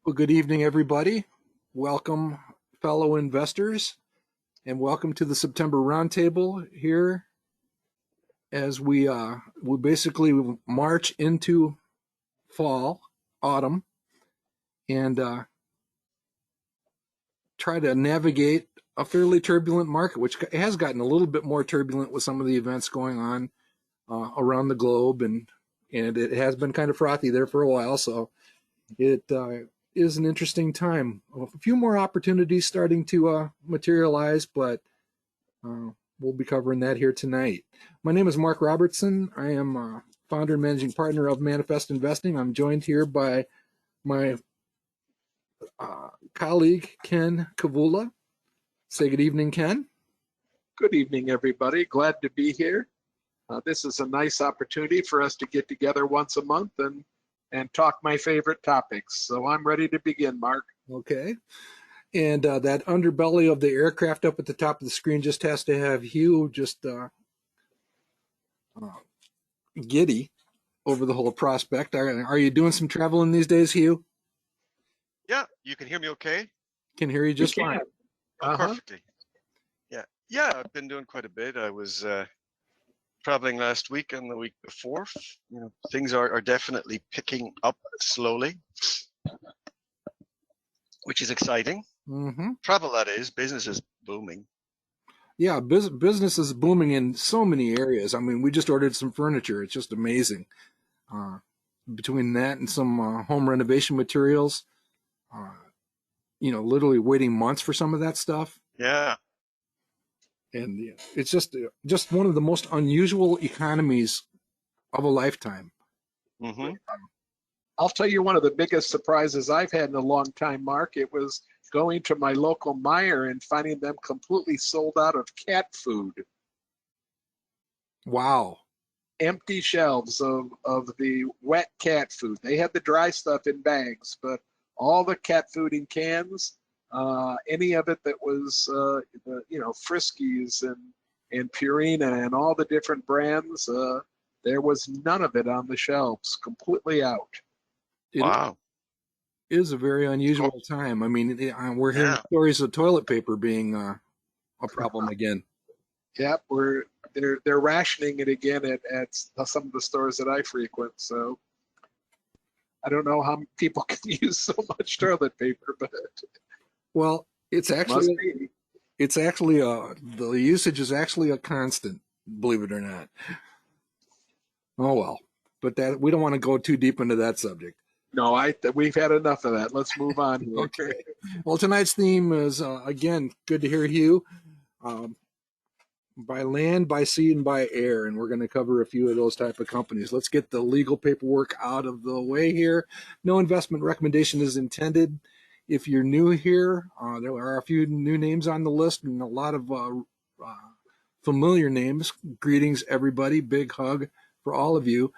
Well, good evening, everybody. Welcome, fellow investors, and welcome to the September Roundtable here as we basically march into fall, autumn, and try to navigate a fairly turbulent market, which has gotten a little bit more turbulent with some of the events going on around the globe, and it has been kind of frothy there for a while. So it is an interesting time. A few more opportunities starting to materialize, but we'll be covering that here tonight. My name is Mark Robertson. I am founder and managing partner of Manifest Investing. I'm joined here by my colleague, Ken Kavula. Say good evening, Ken. Good evening, everybody. Glad to be here. This is a nice opportunity for us to get together once a month and talk my favorite topics. So I'm ready to begin, Mark. Okay. And that underbelly of the aircraft up at the top of the screen just has to have Hugh just giddy over the whole prospect. Are you doing some traveling these days, Hugh? Yeah, you can hear me okay? Can hear you just fine. Perfectly. Yeah, I've been doing quite a bit. I was traveling last week and the week before. You know, things are definitely picking up slowly, which is exciting. Mm-hmm. Travel, that is. Business is booming. Yeah, business is booming in so many areas. I mean, we just ordered some furniture. It's just amazing. Between that and some home renovation materials, literally waiting months for some of that stuff. Yeah. And it's just one of the most unusual economies of a lifetime. Mm-hmm. I'll tell you one of the biggest surprises I've had in a long time, Mark. It was going to my local Meijer and finding them completely sold out of cat food. Wow. Empty shelves of the wet cat food. They had the dry stuff in bags, but all the cat food in cans, any of it that was, Friskies and Purina and all the different brands, there was none of it on the shelves, completely out. Wow. It is a very unusual time. I mean, we're hearing stories of toilet paper being a problem again. Yep, they're rationing it again at some of the stores that I frequent. So I don't know how people can use so much toilet paper, but well, it's actually the usage is actually a constant, believe it or not. Oh well, but that we don't want to go too deep into that subject. No, we've had enough of that. Let's move on here. Okay. Well, tonight's theme is again, good to hear Hugh. By land, by sea, and by air, and we're going to cover a few of those type of companies. Let's get the legal paperwork out of the way here. No investment recommendation is intended. If you're new here, there are a few new names on the list and a lot of familiar names. Greetings, everybody. Big hug for all of you.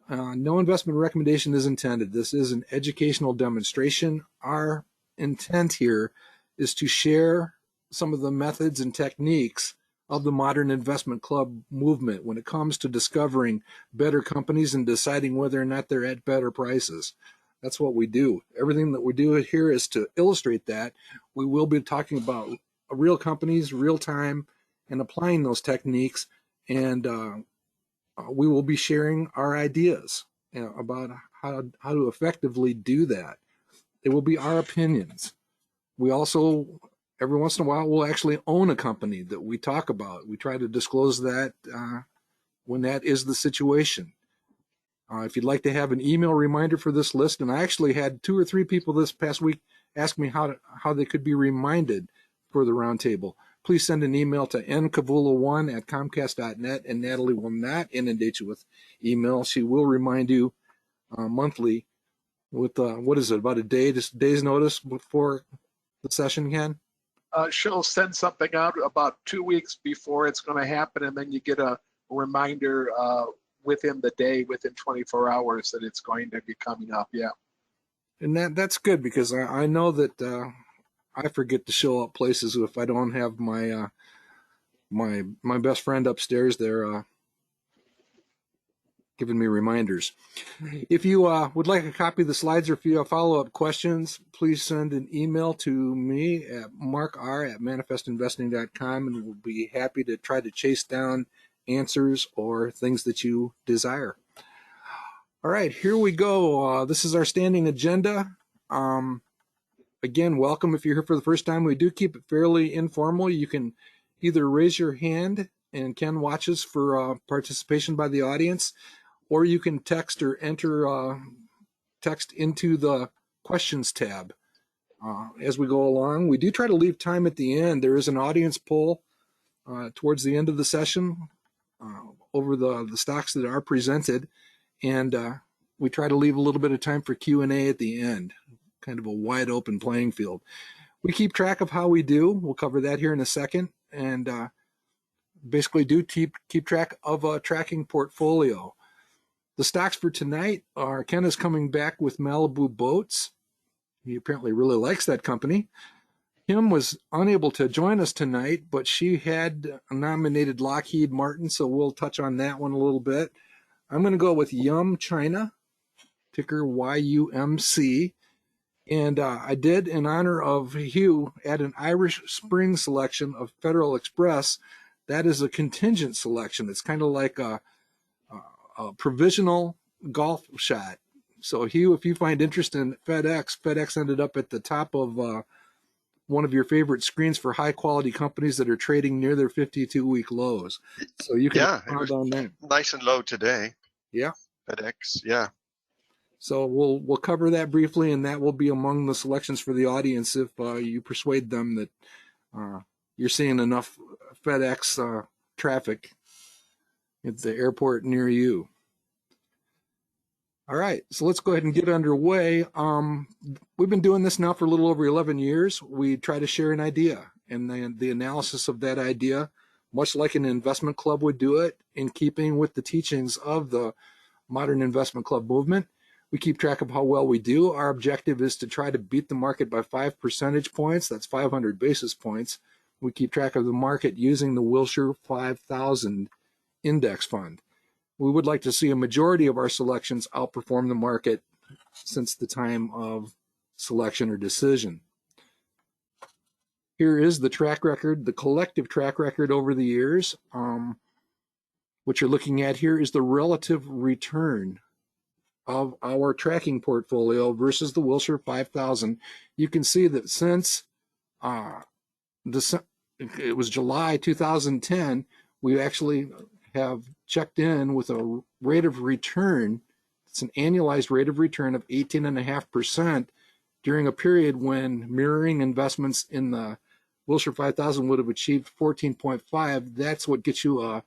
No investment recommendation is intended. This is an educational demonstration. Our intent here is to share some of the methods and techniques of the modern investment club movement when it comes to discovering better companies and deciding whether or not they're at better prices. That's what we do. Everything that we do here is to illustrate that. We will be talking about real companies, real time, and applying those techniques. And we will be sharing our ideas about how to effectively do that. It will be our opinions. We also, every once in a while, we'll actually own a company that we talk about. We try to disclose that when that is the situation. If you'd like to have an email reminder for this list, and I actually had 2 or 3 people this past week ask me how they could be reminded for the roundtable. Please send an email to nkavula1@comcast.net, and Natalie will not inundate you with email. She will remind you monthly with, about a day's notice before the session, Ken? She'll send something out about 2 weeks before it's going to happen, and then you get a reminder within the day, within 24 hours, that it's going to be coming up. Yeah. And that's good, because I know that I forget to show up places if I don't have my my best friend upstairs there giving me reminders. If you would like a copy of the slides, or if you have follow-up questions, please send an email to me at markr@manifestinvesting.com, and we'll be happy to try to chase down answers or things that you desire. All right, here we go. This is our standing agenda. Again, welcome if you're here for the first time. We do keep it fairly informal. You can either raise your hand and Ken watches for participation by the audience, or you can text or enter text into the questions tab as we go along. We do try to leave time at the end. There is an audience poll towards the end of the session over the stocks that are presented, and we try to leave a little bit of time for Q&A at the end, kind of a wide open playing field. We keep track of how we do. We'll cover that here in a second, and basically do keep track of a tracking portfolio. The stocks for tonight are, Ken is coming back with Malibu Boats. He apparently really likes that company. Kim was unable to join us tonight, but she had nominated Lockheed Martin, so we'll touch on that one a little bit. I'm going to go with Yum China, ticker YUMC. And I did, in honor of Hugh, add an Irish Spring selection of Federal Express. That is a contingent selection. It's kind of like a provisional golf shot. So Hugh, if you find interest in FedEx ended up at the top of one of your favorite screens for high quality companies that are trading near their 52-week lows. So you can count on that. Nice and low today. Yeah. FedEx, yeah. So we'll cover that briefly, and that will be among the selections for the audience if you persuade them that you're seeing enough FedEx traffic at the airport near you. All right, so let's go ahead and get underway. We've been doing this now for a little over 11 years. We try to share an idea, and then the analysis of that idea, much like an investment club would do it, in keeping with the teachings of the modern investment club movement. We keep track of how well we do. Our objective is to try to beat the market by 5 percentage points. That's 500 basis points. We keep track of the market using the Wilshire 5000 index fund. We would like to see a majority of our selections outperform the market since the time of selection or decision. Here is the track record, the collective track record over the years. What you're looking at here is the relative return of our tracking portfolio versus the Wilshire 5000. You can see that since it was July 2010, we actually have checked in with a rate of return. It's an annualized rate of return of 18.5% during a period when mirroring investments in the Wilshire 5000 would have achieved 14.5. That's what gets you a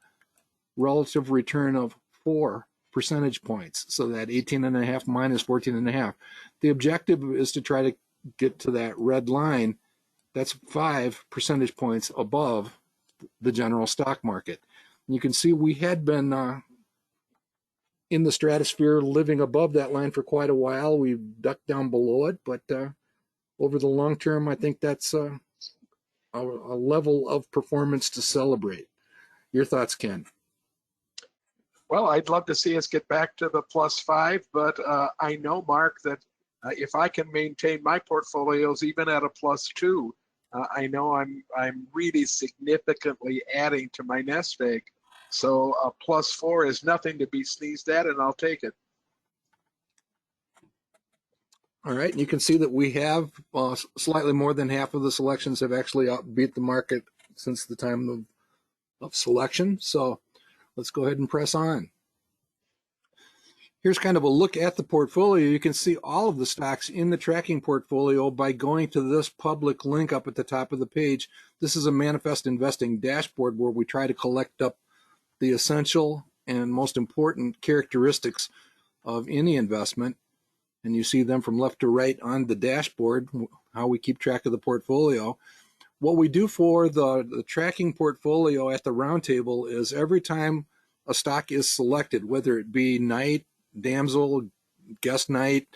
relative return of 4 percentage points. So that 18.5 minus 14.5. The objective is to try to get to that red line. That's 5 percentage points above the general stock market. And you can see we had been in the stratosphere, living above that line for quite a while. We've ducked down below it, but over the long term, I think that's a level of performance to celebrate. Your thoughts, Ken? Well, I'd love to see us get back to the +5, but I know, Mark, that if I can maintain my portfolios even at a +2, I know I'm really significantly adding to my nest egg. So a +4 is nothing to be sneezed at, and I'll take it. All right, and you can see that we have slightly more than half of the selections have actually beat the market since the time of selection. So let's go ahead and press on. Here's kind of a look at the portfolio. You can see all of the stocks in the tracking portfolio by going to this public link up at the top of the page. This is a Manifest Investing dashboard where we try to collect up the essential and most important characteristics of any investment. And you see them from left to right on the dashboard, how we keep track of the portfolio. What we do for the tracking portfolio at the roundtable is every time a stock is selected, whether it be Knight, Damsel, Guest Night,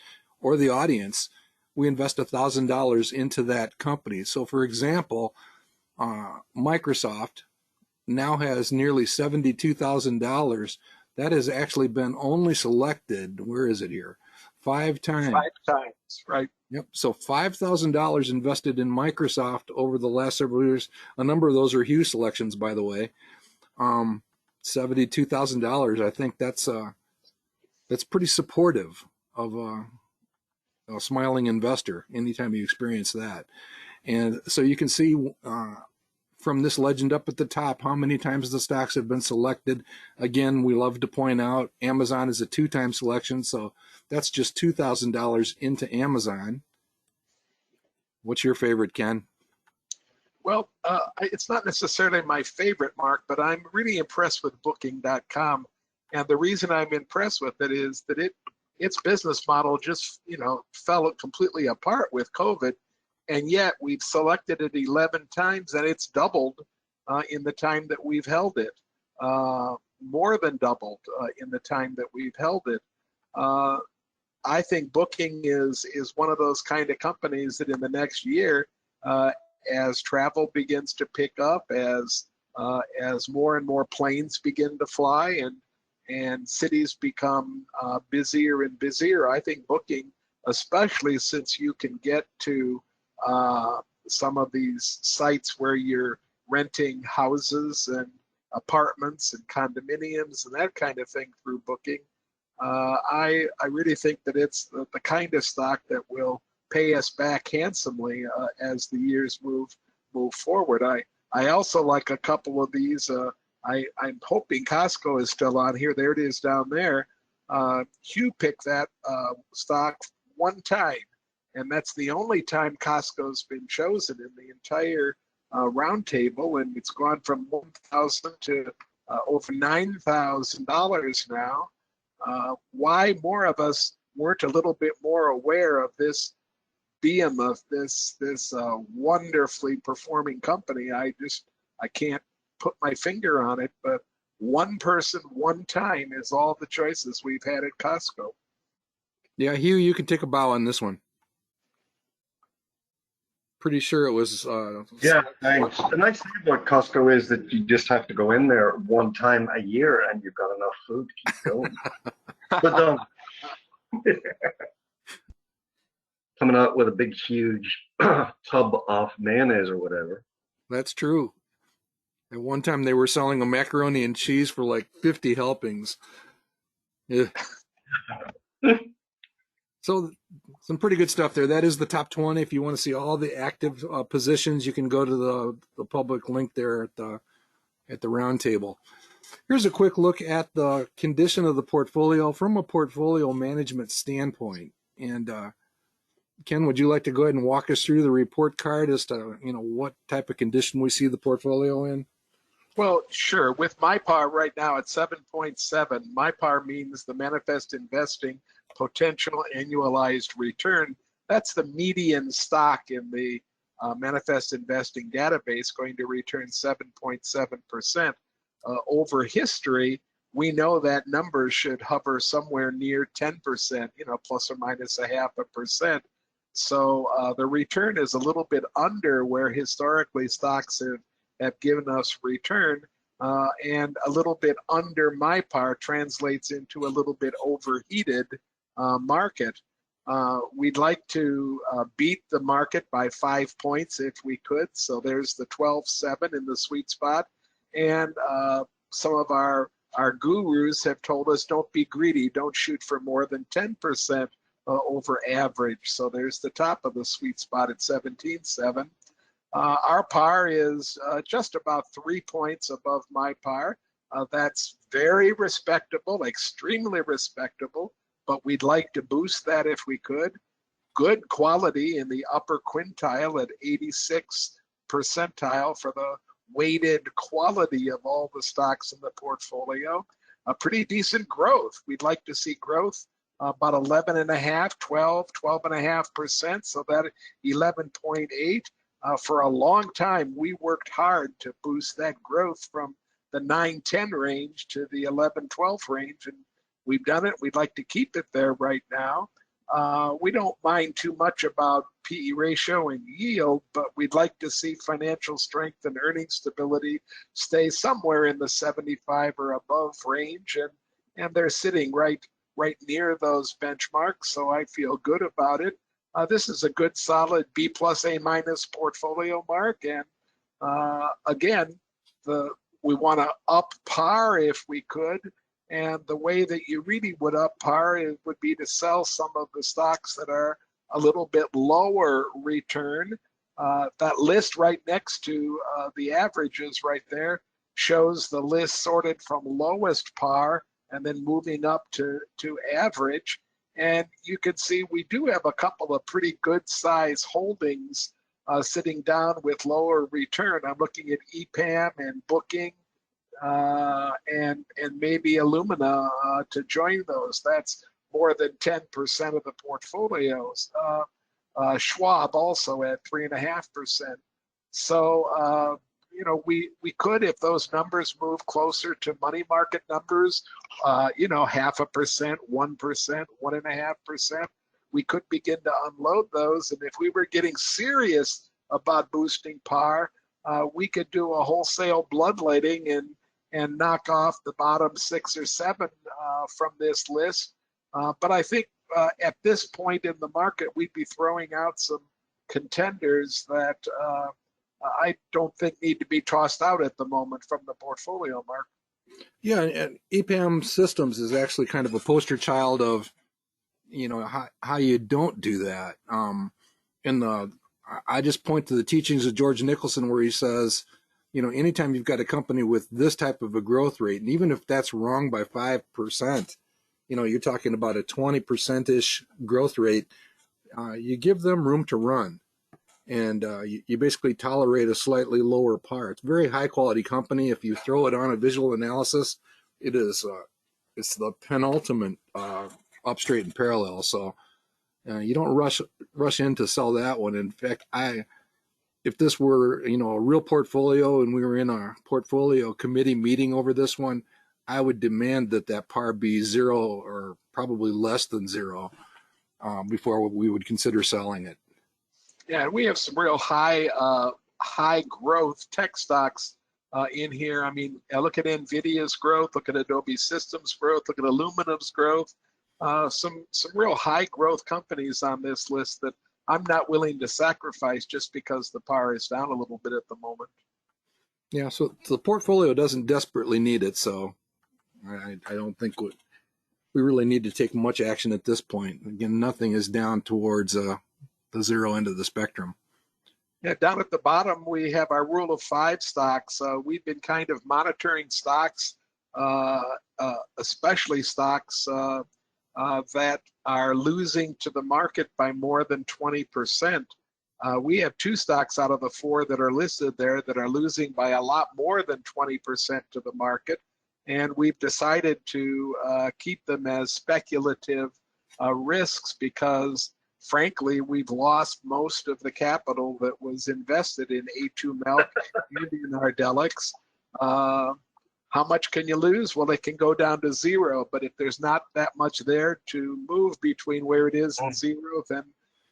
or the audience, we invest $1,000 into that company. So for example, Microsoft now has nearly $72,000 That has actually been only selected, where is it here? 5 times. 5 times, right? Yep. So $5,000 invested in Microsoft over the last several years. A number of those are Hugh selections, by the way. $72,000. I think that's pretty supportive of a smiling investor anytime you experience that. And so you can see from this legend up at the top how many times the stocks have been selected. Again, we love to point out Amazon is a 2-time selection, so that's just $2,000 into Amazon. What's your favorite, Ken? Well, it's not necessarily my favorite, Mark, but I'm really impressed with Booking.com. And the reason I'm impressed with it is that its business model just, fell completely apart with COVID. And yet we've selected it 11 times, and it's doubled in the time that we've held it. More than doubled in the time that we've held it. I think Booking is one of those kind of companies that in the next year, as travel begins to pick up, as more and more planes begin to fly, and cities become busier and busier, I think Booking, especially since you can get to some of these sites where you're renting houses and apartments and condominiums and that kind of thing through Booking, I really think that it's the kind of stock that will pay us back handsomely as the years move forward. I also like a couple of these. I'm hoping Costco is still on here. There it is down there. Hugh picked that stock 1 time, and that's the only time Costco's been chosen in the entire roundtable, and it's gone from $1,000 to over $9,000 now. Why more of us weren't a little bit more aware of this behemoth, this wonderfully performing company? I can't put my finger on it, but 1 person, 1 time is all the choices we've had at Costco. Yeah, Hugh, you can take a bow on this one. Pretty sure it was. Yeah, thanks. The nice thing about Costco is that you just have to go in there 1 time a year and you've got enough food to keep going. But coming out with a big, huge tub of mayonnaise or whatever. That's true. At one time, they were selling a macaroni and cheese for like 50 helpings. Yeah. So some pretty good stuff there. That is the top 20. If you want to see all the active positions, you can go to the public link there at the round table. Here's a quick look at the condition of the portfolio from a portfolio management standpoint. And Ken, would you like to go ahead and walk us through the report card as to what type of condition we see the portfolio in? Well, sure. With my par right now at 7.7, my par means the manifest investing potential annualized return. That's the median stock in the manifest investing database, going to return 7.7%. Over history, we know that number should hover somewhere near 10%, plus or minus 0.5%. So the return is a little bit under where historically stocks have given us return, and a little bit under my par translates into a little bit overheated market. We'd like to beat the market by 5 points if we could. So there's the 12.7 in the sweet spot. And some of our gurus have told us don't be greedy, don't shoot for more than 10% over average. So there's the top of the sweet spot at 17.7. Our par is just about 3 points above my par. That's very respectable, extremely respectable, but we'd like to boost that if we could. Good quality in the upper quintile at 86th percentile for the weighted quality of all the stocks in the portfolio. A pretty decent growth. We'd like to see growth about 11.5, 12.5%. So that 11.8. For a long time, we worked hard to boost that growth from the 9-10 range to the 11-12 range, and we've done it. We'd like to keep it there right now. We don't mind too much about PE ratio and yield, but we'd like to see financial strength and earning stability stay somewhere in the 75 or above range. and they're sitting right near those benchmarks, so I feel good about it. This is a good solid B plus A minus portfolio, Mark, and again, we want to up par if we could, and the way that you really would up par would be to sell some of the stocks that are a little bit lower return. That list right next to the averages right there shows the list sorted from lowest par and then moving up to average. And you can see we do have a couple of pretty good size holdings sitting down with lower return. I'm looking at EPAM and Booking and maybe Illumina to join those. That's more than 10% of the portfolios. Schwab also at 3.5%. So, you know, we could, if those numbers move closer to money market numbers, you know, 0.5%, 1%, 1.5%, we could begin to unload those. And if we were getting serious about boosting par, we could do a wholesale bloodletting and knock off the bottom 6 or 7 from this list. But I think at this point in the market, we'd be throwing out some contenders that I don't think need to be tossed out at the moment from the portfolio, Mark. Yeah, and EPAM Systems is actually kind of a poster child of, you know, how you don't do that. I just point to the teachings of George Nicholson where he says, you know, anytime you've got a company with this type of a growth rate, and even if that's wrong by 5%, you know, you're talking about a 20%-ish growth rate, you give them room to run. And you basically tolerate a slightly lower par. It's a very high quality company. If you throw it on a visual analysis, it is it's the penultimate up, straight, and parallel. So you don't rush in to sell that one. In fact, if this were, you know, a real portfolio and we were in a portfolio committee meeting over this one, I would demand that par be 0 or probably less than 0 before we would consider selling it. Yeah, we have some real high growth tech stocks in here. I mean, look at NVIDIA's growth, look at Adobe Systems growth, look at Illumina's growth. Some real high growth companies on this list that I'm not willing to sacrifice just because the par is down a little bit at the moment. Yeah, so the portfolio doesn't desperately need it, so I don't think we really need to take much action at this point. Again, nothing is down towards the 0 end of the spectrum. Yeah, down at the bottom, we have our rule of 5 stocks. We've been kind of monitoring stocks, especially stocks that are losing to the market by more than 20%. We have 2 stocks out of the 4 that are listed there that are losing by a lot more than 20% to the market. And we've decided to keep them as speculative risks because, frankly, we've lost most of the capital that was invested in A2 Milk and in Ardelyx. How much can you lose? Well, it can go down to 0, but if there's not that much there to move between where it is and 0, then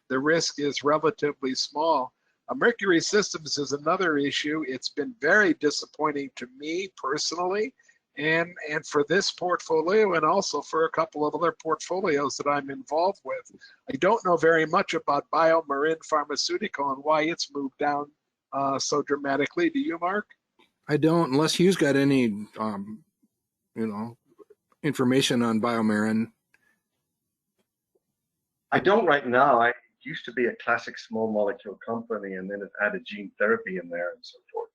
the risk is relatively small. Mercury Systems is another issue. It's been very disappointing to me personally, and for this portfolio, and also for a couple of other portfolios that I'm involved with. I don't know very much about Marin Pharmaceutical and why it's moved down so dramatically. Do you, Mark? I don't, unless Hugh's got any, you know, information on BioMarin. I don't right now. It used to be a classic small molecule company, and then it added gene therapy in there and so forth.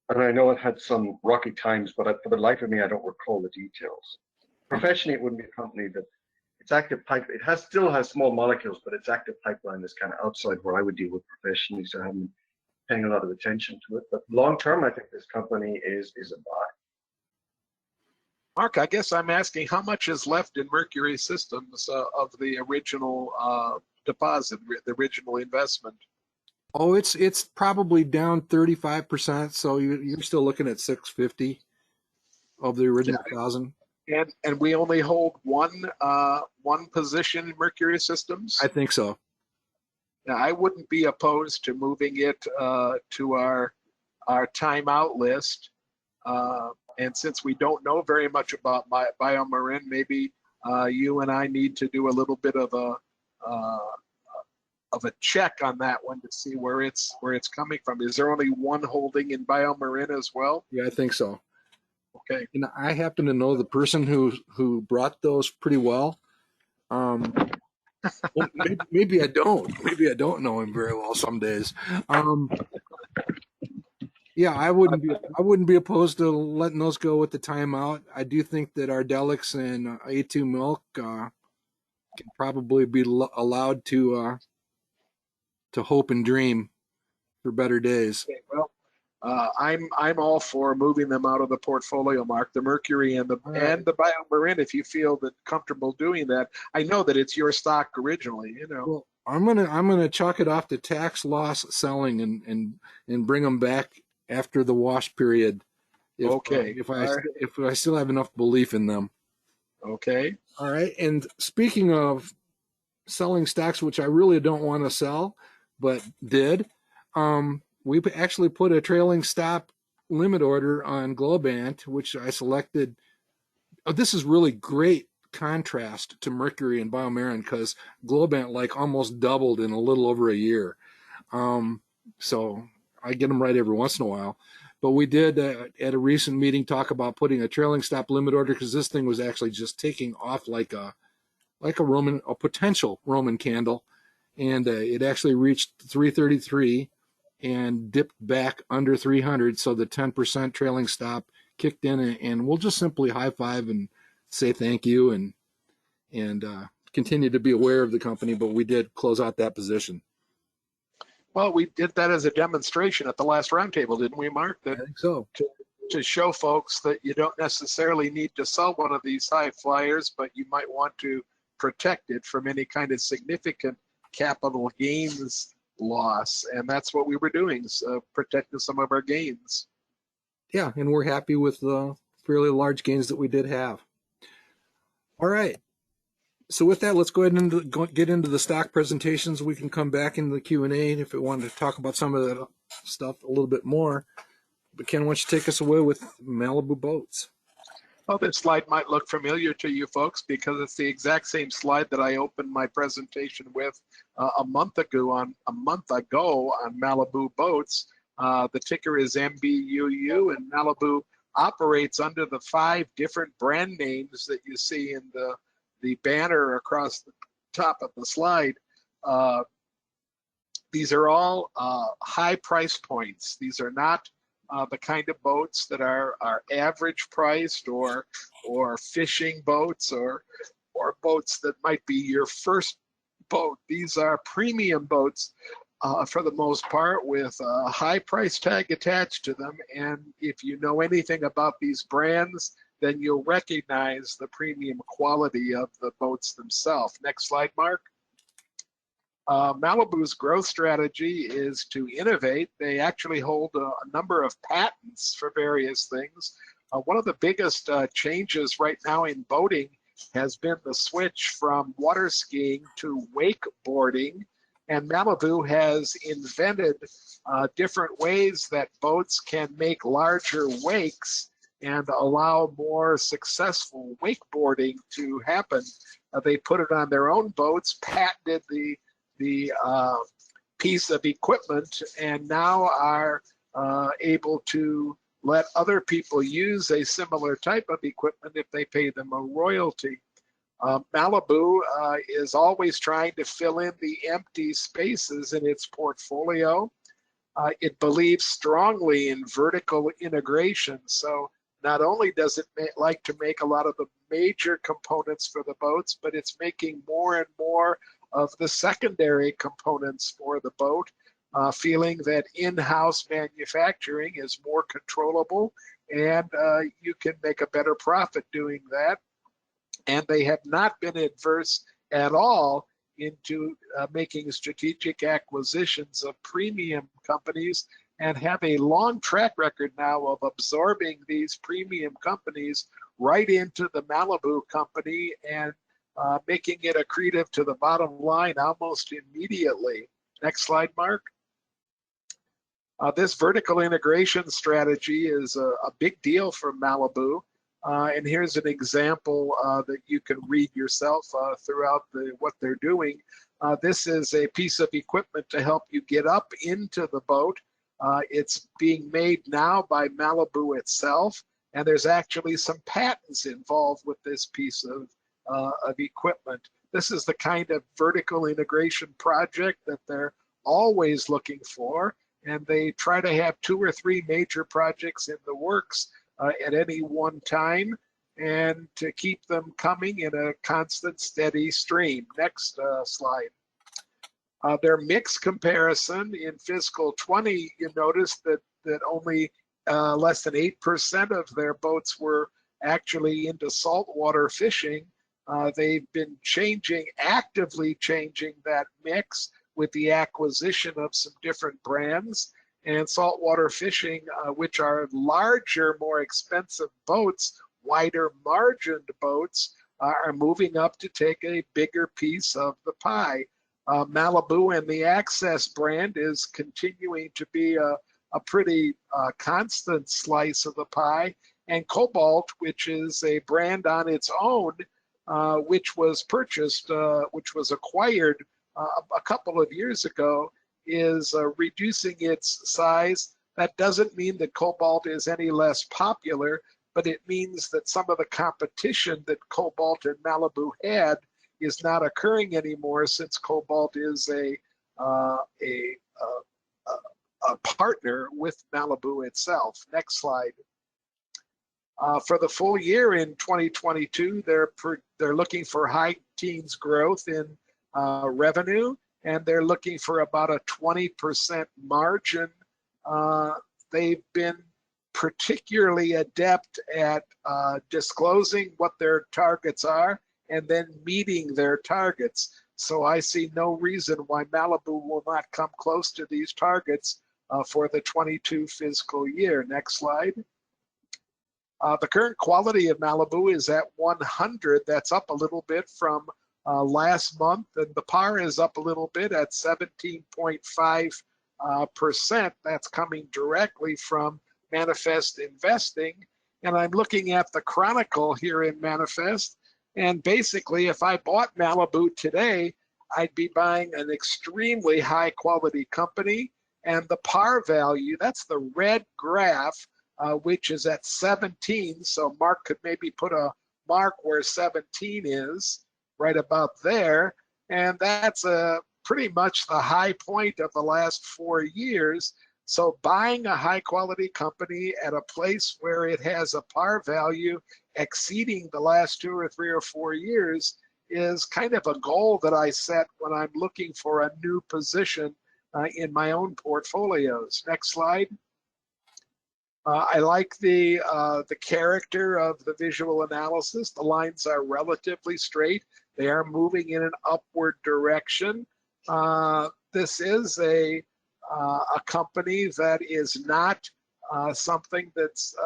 And I know it had some rocky times, but for the life of me, I don't recall the details. Professionally, it wouldn't be a company that its active pipeline. It still has small molecules, but its active pipeline is kind of outside where I would deal with professionally, so I haven't been paying a lot of attention to it. But long term, I think this company is a buy. Mark, I guess I'm asking how much is left in Mercury Systems of the original deposit, the original investment. Oh, it's probably down 35%. So you're still looking at 650 of the original 1,000. And we only hold one position in Mercury Systems. I think so. Now, I wouldn't be opposed to moving it to our timeout list. And since we don't know very much about BioMarin, maybe you and I need to do a little bit of a check on that one to see where it's coming from. Is there only one holding in BioMarin as well? Yeah, I think so. Okay. And I happen to know the person who brought those pretty well. Well, maybe I don't. Maybe I don't know him very well some days. Yeah, I wouldn't be opposed to letting those go with the timeout. I do think that Ardelyx and A2 milk can probably be allowed to hope and dream for better days. Okay, well, I'm all for moving them out of the portfolio, Mark. The Mercury and the BioMarin, if you feel that comfortable doing that. I know that it's your stock originally, you know. Well, I'm gonna chalk it off to tax loss selling and bring them back after the wash period. If I still have enough belief in them. Okay. All right. And speaking of selling stocks, which I really don't want to sell, but did, we actually put a trailing stop limit order on Globant, which I selected. Oh, this is really great contrast to Mercury and BioMarin because Globant like almost doubled in a little over a year. So I get them right every once in a while. But we did at a recent meeting talk about putting a trailing stop limit order because this thing was actually just taking off like a potential Roman candle, and it actually reached 333 and dipped back under 300. So the 10% trailing stop kicked in, and we'll just simply high five and say thank you and continue to be aware of the company. But we did close out that position. Well, we did that as a demonstration at the last roundtable, didn't we, Mark? I think so. To show folks that you don't necessarily need to sell one of these high flyers, but you might want to protect it from any kind of significant capital gains loss. And that's what we were doing, protecting some of our gains. Yeah, and we're happy with the fairly large gains that we did have. All right. So with that, let's go ahead and get into the stock presentations. We can come back into the Q&A if we wanted to talk about some of that stuff a little bit more. But Ken, why don't you take us away with Malibu Boats? Well, this slide might look familiar to you folks because it's the exact same slide that I opened my presentation with a month ago on Malibu Boats. The ticker is MBUU, and Malibu operates under the 5 different brand names that you see in the banner across the top of the slide. These are all high price points. These are not the kind of boats that are average priced or fishing boats or boats that might be your first boat. These are premium boats for the most part with a high price tag attached to them. And if you know anything about these brands, then you'll recognize the premium quality of the boats themselves. Next slide, Mark. Malibu's growth strategy is to innovate. They actually hold a number of patents for various things. One of the biggest changes right now in boating has been the switch from water skiing to wakeboarding. And Malibu has invented different ways that boats can make larger wakes and allow more successful wakeboarding to happen. They put it on their own boats, patented the piece of equipment, and now are able to let other people use a similar type of equipment if they pay them a royalty. Malibu is always trying to fill in the empty spaces in its portfolio. It believes strongly in vertical integration. So not only does it like to make a lot of the major components for the boats, but it's making more and more of the secondary components for the boat, feeling that in-house manufacturing is more controllable and you can make a better profit doing that. And they have not been adverse at all into making strategic acquisitions of premium companies and have a long track record now of absorbing these premium companies right into the Malibu company and making it accretive to the bottom line almost immediately. Next slide, Mark. This vertical integration strategy is a big deal for Malibu. And here's an example that you can read yourself throughout what they're doing. This is a piece of equipment to help you get up into the boat. It's being made now by Malibu itself, and there's actually some patents involved with this piece of equipment. This is the kind of vertical integration project that they're always looking for, and they try to have 2 or 3 major projects in the works at any one time, and to keep them coming in a constant, steady stream. Next slide. Their mix comparison in fiscal 20, you notice that only less than 8% of their boats were actually into saltwater fishing. They've been actively changing that mix with the acquisition of some different brands. And saltwater fishing, which are larger, more expensive boats, wider margined boats, are moving up to take a bigger piece of the pie. Malibu and the Access brand is continuing to be a pretty constant slice of the pie. And Cobalt, which is a brand on its own, which was purchased, which was acquired a couple of years ago, is reducing its size. That doesn't mean that Cobalt is any less popular, but it means that some of the competition that Cobalt and Malibu had is not occurring anymore, since Cobalt is a partner with Malibu itself. Next slide. For the full year in 2022, they're looking for high teens growth in revenue, and they're looking for about a 20% margin. They've been particularly adept at disclosing what their targets are and then meeting their targets. So I see no reason why Malibu will not come close to these targets for the 22 fiscal year. Next slide. The current quality of Malibu is at 100. That's up a little bit from last month, and the par is up a little bit at 17.5%. That's coming directly from Manifest Investing. And I'm looking at the Chronicle here in Manifest, and basically if I bought Malibu today, I'd be buying an extremely high quality company, and the par value, that's the red graph, which is at 17. So Mark could maybe put a mark where 17 is, right about there. And that's pretty much the high point of the last 4 years. So buying a high quality company at a place where it has a par value exceeding the last 2 or 3 or 4 years is kind of a goal that I set when I'm looking for a new position in my own portfolios. Next slide. I like the character of the visual analysis. The lines are relatively straight. They are moving in an upward direction. This is a company that is not something that's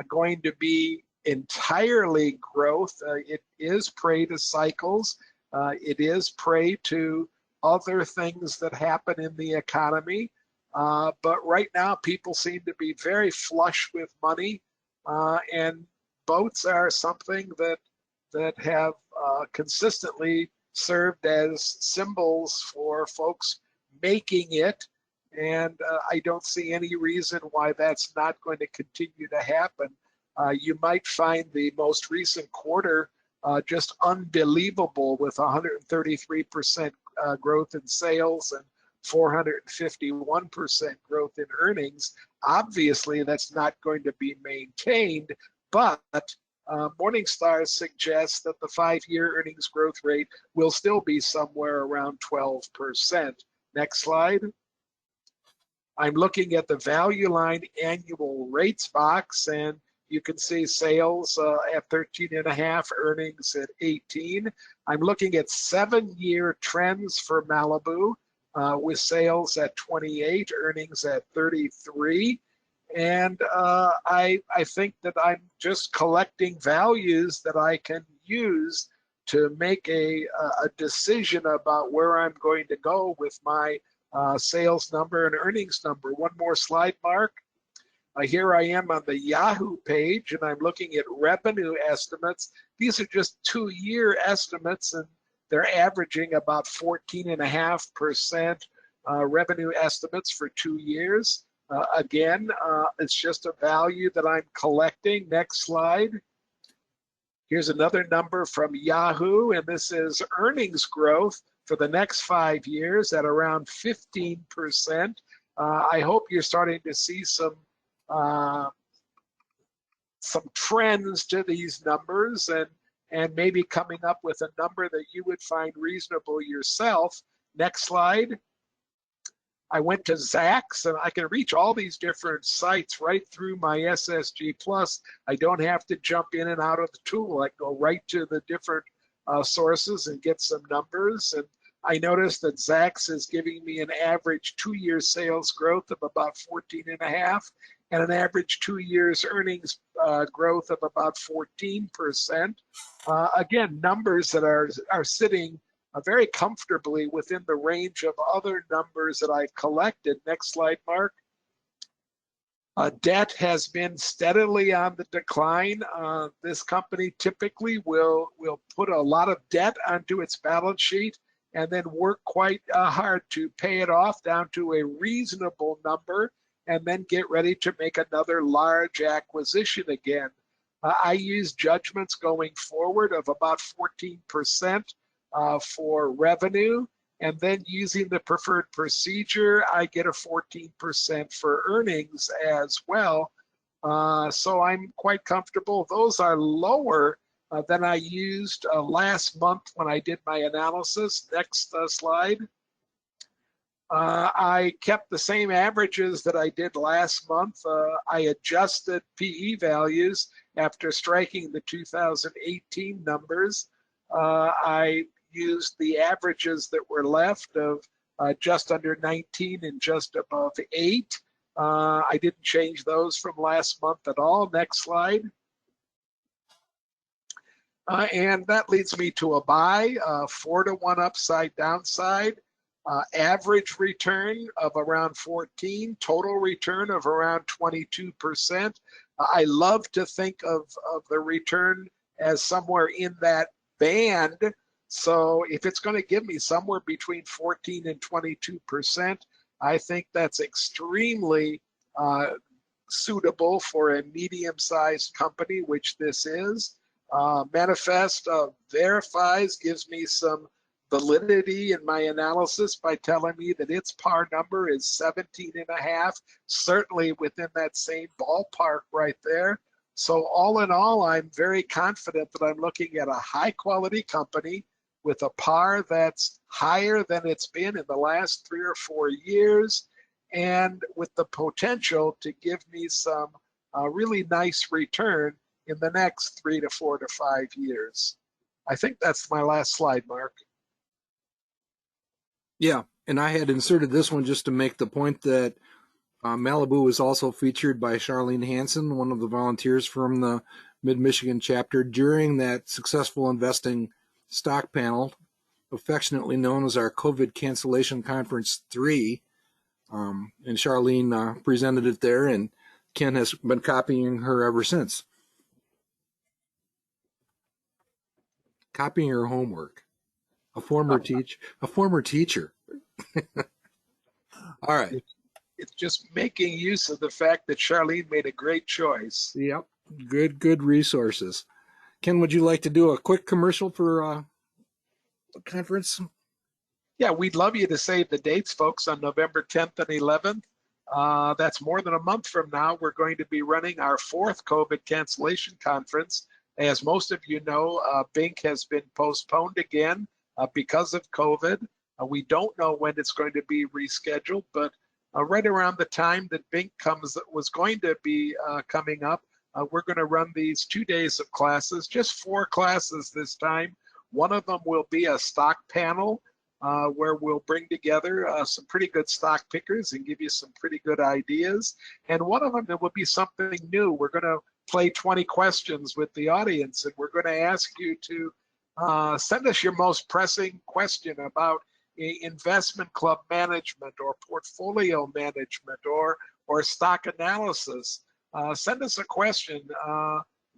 going to be entirely growth. It is prey to cycles. It is prey to other things that happen in the economy. But right now, people seem to be very flush with money, and boats are something that have consistently served as symbols for folks making it, and I don't see any reason why that's not going to continue to happen. You might find the most recent quarter just unbelievable, with 133% growth in sales and 451% growth in earnings. Obviously, that's not going to be maintained, but Morningstar suggests that the 5-year earnings growth rate will still be somewhere around 12%. Next slide. I'm looking at the value line annual rates box, and you can see sales at 13.5, earnings at 18. I'm looking at 7-year trends for Malibu, with sales at 28, earnings at 33. And I think that I'm just collecting values that I can use to make a decision about where I'm going to go with my sales number and earnings number. One more slide, Mark. Here I am on the Yahoo page, and I'm looking at revenue estimates. These are just 2-year estimates, and they're averaging about 14.5% revenue estimates for 2 years. Again, it's just a value that I'm collecting. Next slide. Here's another number from Yahoo, and this is earnings growth for the next 5 years at around 15%. I hope you're starting to see some trends to these numbers, and maybe coming up with a number that you would find reasonable yourself. Next slide. I went to Zacks, and I can reach all these different sites right through my SSG Plus. I don't have to jump in and out of the tool. I go right to the different sources and get some numbers. And I noticed that Zacks is giving me an average 2-year sales growth of about 14.5, and an average 2 years earnings growth of about 14%. Again, numbers that are sitting very comfortably within the range of other numbers that I've collected. Next slide, Mark. Debt has been steadily on the decline. This company typically will put a lot of debt onto its balance sheet and then work quite hard to pay it off down to a reasonable number, and then get ready to make another large acquisition again. I use judgments going forward of about 14% for revenue, and then using the preferred procedure, I get a 14% for earnings as well. So I'm quite comfortable. Those are lower than I used last month when I did my analysis. Next slide. I kept the same averages that I did last month. I adjusted PE values after striking the 2018 numbers. I used the averages that were left of just under 19 and just above 8. I didn't change those from last month at all. Next slide. And that leads me to a buy, 4-to-1 upside downside. Average return of around 14, total return of around 22%. I love to think of the return as somewhere in that band. So if it's going to give me somewhere between 14 and 22%, I think that's extremely suitable for a medium-sized company, which this is. Manifest verifies, gives me some validity in my analysis by telling me that its par number is 17.5, certainly within that same ballpark right there. So all in all, I'm very confident that I'm looking at a high quality company with a par that's higher than it's been in the last 3 or 4 years, and with the potential to give me some really nice return in the next 3 to 4 to 5 years. I think that's my last slide, Mark. Yeah, and I had inserted this one just to make the point that Malibu was also featured by Charlene Hansen, one of the volunteers from the Mid-Michigan chapter, during that successful investing stock panel, affectionately known as our COVID cancellation conference 3. And Charlene presented it there, and Ken has been copying her ever since. Copying her homework. A former teacher. All right. It's just making use of the fact that Charlene made a great choice. Yep. Good resources. Ken, would you like to do a quick commercial for the conference? Yeah, we'd love you to save the dates, folks, on November 10th and 11th. That's more than a month from now. We're going to be running our 4th COVID cancellation conference. As most of you know, BINC has been postponed again because of COVID. We don't know when it's going to be rescheduled, but right around the time that BINC was going to be coming up, we're going to run these 2 days of classes, just 4 classes this time. One of them will be a stock panel where we'll bring together some pretty good stock pickers and give you some pretty good ideas. And one of them, it will be something new. We're going to play 20 questions with the audience, and we're going to ask you to send us your most pressing question about investment club management or portfolio management or stock analysis. Send us a question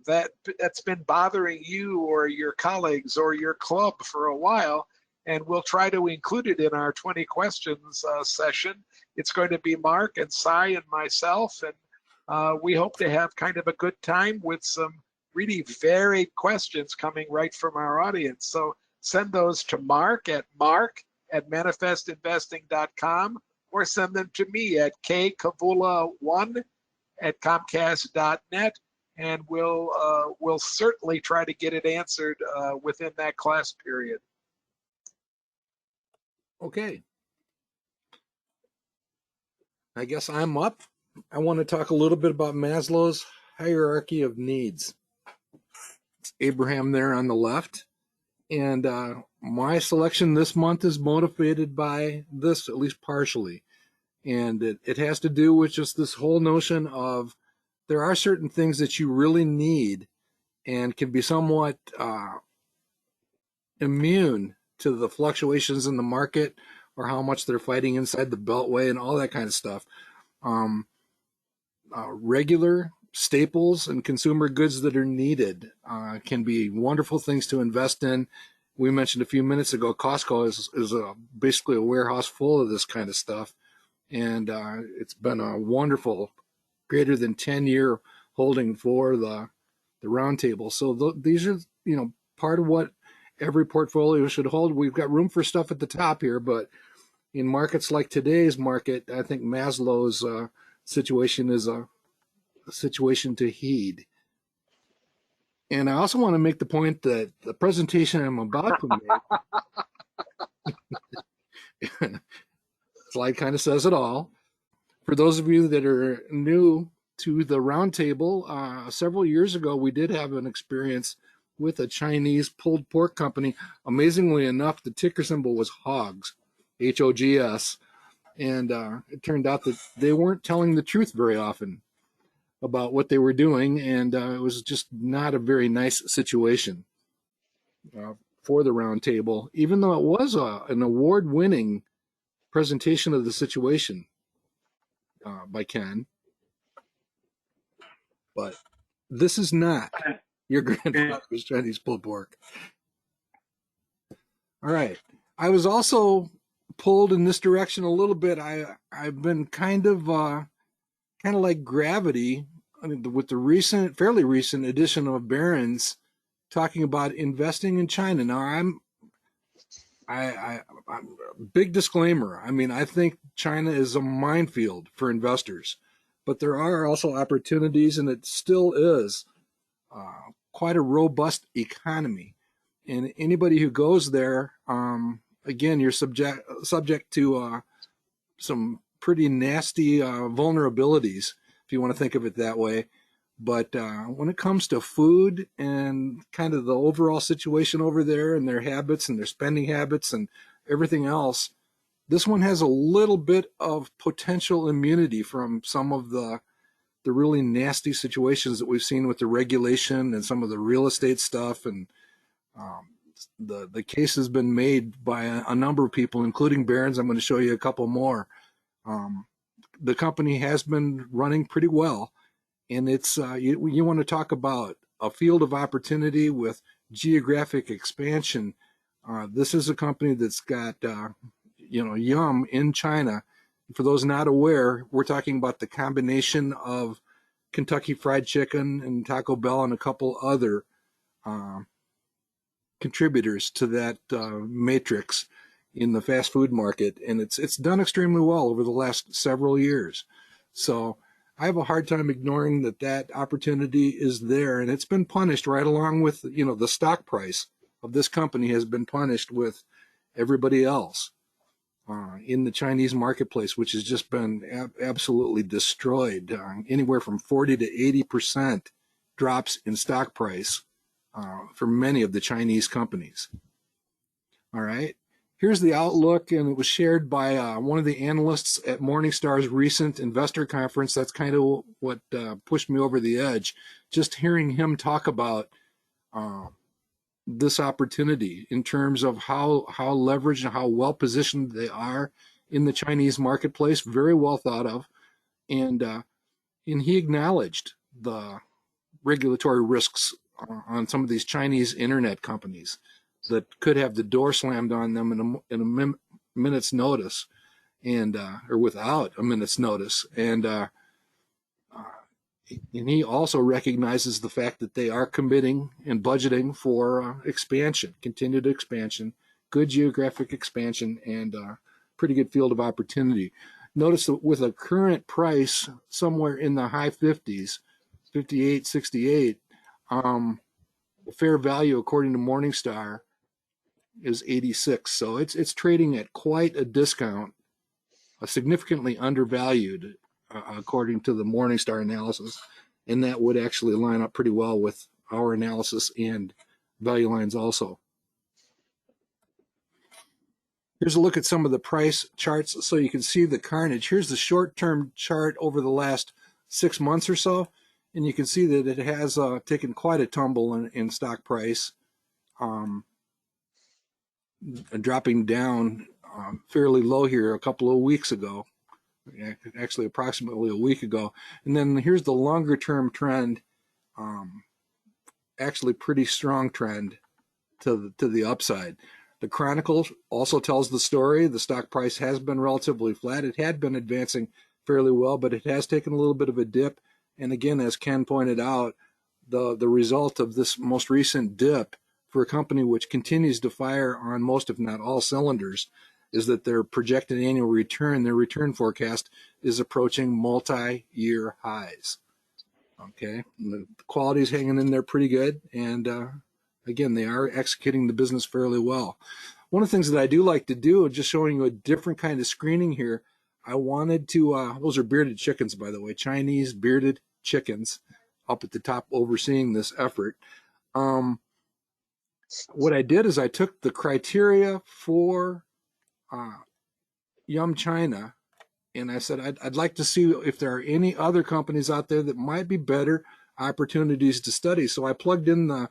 that's been bothering you or your colleagues or your club for a while, and we'll try to include it in our 20 questions session. It's going to be Mark and Cy and myself, and we hope to have kind of a good time with some really varied questions coming right from our audience. So send those to Mark at manifestinvesting.com, or send them to me at kkavula1@comcast.net, and we'll certainly try to get it answered within that class period. Okay. I guess I'm up. I want to talk a little bit about Maslow's hierarchy of needs. It's Abraham there on the left. And my selection this month is motivated by this, at least partially. And it has to do with just this whole notion of there are certain things that you really need and can be somewhat immune to the fluctuations in the market or how much they're fighting inside the beltway and all that kind of stuff. Regular staples and consumer goods that are needed can be wonderful things to invest in. We mentioned a few minutes ago, Costco is basically a warehouse full of this kind of stuff. And it's been a wonderful, greater than 10-year holding for the roundtable. So these are, part of what every portfolio should hold. We've got room for stuff at the top here, but in markets like today's market, I think Maslow's situation is a situation to heed. And I also want to make the point that the presentation I'm about to make, slide kind of says it all. For those of you that are new to the roundtable, several years ago, we did have an experience with a Chinese pulled pork company. Amazingly enough, the ticker symbol was HOGS, H-O-G-S. And it turned out that they weren't telling the truth very often about what they were doing, and it was just not a very nice situation for the roundtable, even though it was an award-winning presentation of the situation by Ken. But this is not your grandfather's Chinese pulled pork. All right. I was also pulled in this direction a little bit. I've been kind of like Gravity, with the fairly recent edition of Barron's talking about investing in China. Now, I'm big disclaimer. I mean, I think China is a minefield for investors, but there are also opportunities, and it still is quite a robust economy. And anybody who goes there, again, you're subject to some pretty nasty vulnerabilities, if you want to think of it that way. But when it comes to food and kind of the overall situation over there and their habits and their spending habits and everything else, this one has a little bit of potential immunity from some of the really nasty situations that we've seen with the regulation and some of the real estate stuff. And the case has been made by a number of people, including Barron's. I'm going to show you a couple more. The company has been running pretty well. And it's you want to talk about a field of opportunity with geographic expansion. This is a company that's got Yum in China. For those not aware, we're talking about the combination of Kentucky Fried Chicken and Taco Bell and a couple other contributors to that matrix in the fast food market, and it's done extremely well over the last several years. So I have a hard time ignoring that opportunity is there, and it's been punished right along with, the stock price of this company has been punished with everybody else in the Chinese marketplace, which has just been absolutely destroyed. Anywhere from 40 to 80% drops in stock price for many of the Chinese companies. All right. Here's the outlook, and it was shared by one of the analysts at Morningstar's recent investor conference. That's kind of what pushed me over the edge. Just hearing him talk about this opportunity in terms of how leveraged and how well positioned they are in the Chinese marketplace. Very well thought of, and he acknowledged the regulatory risks on some of these Chinese internet companies that could have the door slammed on them in a minute's notice, and or without a minute's notice, and he also recognizes the fact that they are committing and budgeting for expansion, continued expansion, good geographic expansion, and pretty good field of opportunity. Notice that with a current price somewhere in the high 50s, 58, 68, the fair value according to Morningstar is 86. So it's trading at quite a discount, significantly undervalued according to the Morningstar analysis, and that would actually line up pretty well with our analysis and value lines also. Here's a look at some of the price charts so you can see the carnage. Here's the short-term chart over the last 6 months or so, and you can see that it has taken quite a tumble in stock price, dropping down fairly low here a couple of weeks ago, actually approximately a week ago. And then here's the longer-term trend, actually pretty strong trend to the upside. The Chronicle also tells the story. The stock price has been relatively flat. It had been advancing fairly well, but it has taken a little bit of a dip. And again, as Ken pointed out, the result of this most recent dip for a company which continues to fire on most, if not all, cylinders is that their projected annual return, their return forecast, is approaching multi-year highs. Okay, and the quality is hanging in there pretty good, and again, they are executing the business fairly well. One of the things that I do like to do, just showing you a different kind of screening here, I wanted to, those are bearded chickens, by the way, Chinese bearded chickens up at the top overseeing this effort. What I did is I took the criteria for Yum China, and I said I'd like to see if there are any other companies out there that might be better opportunities to study. So I plugged in the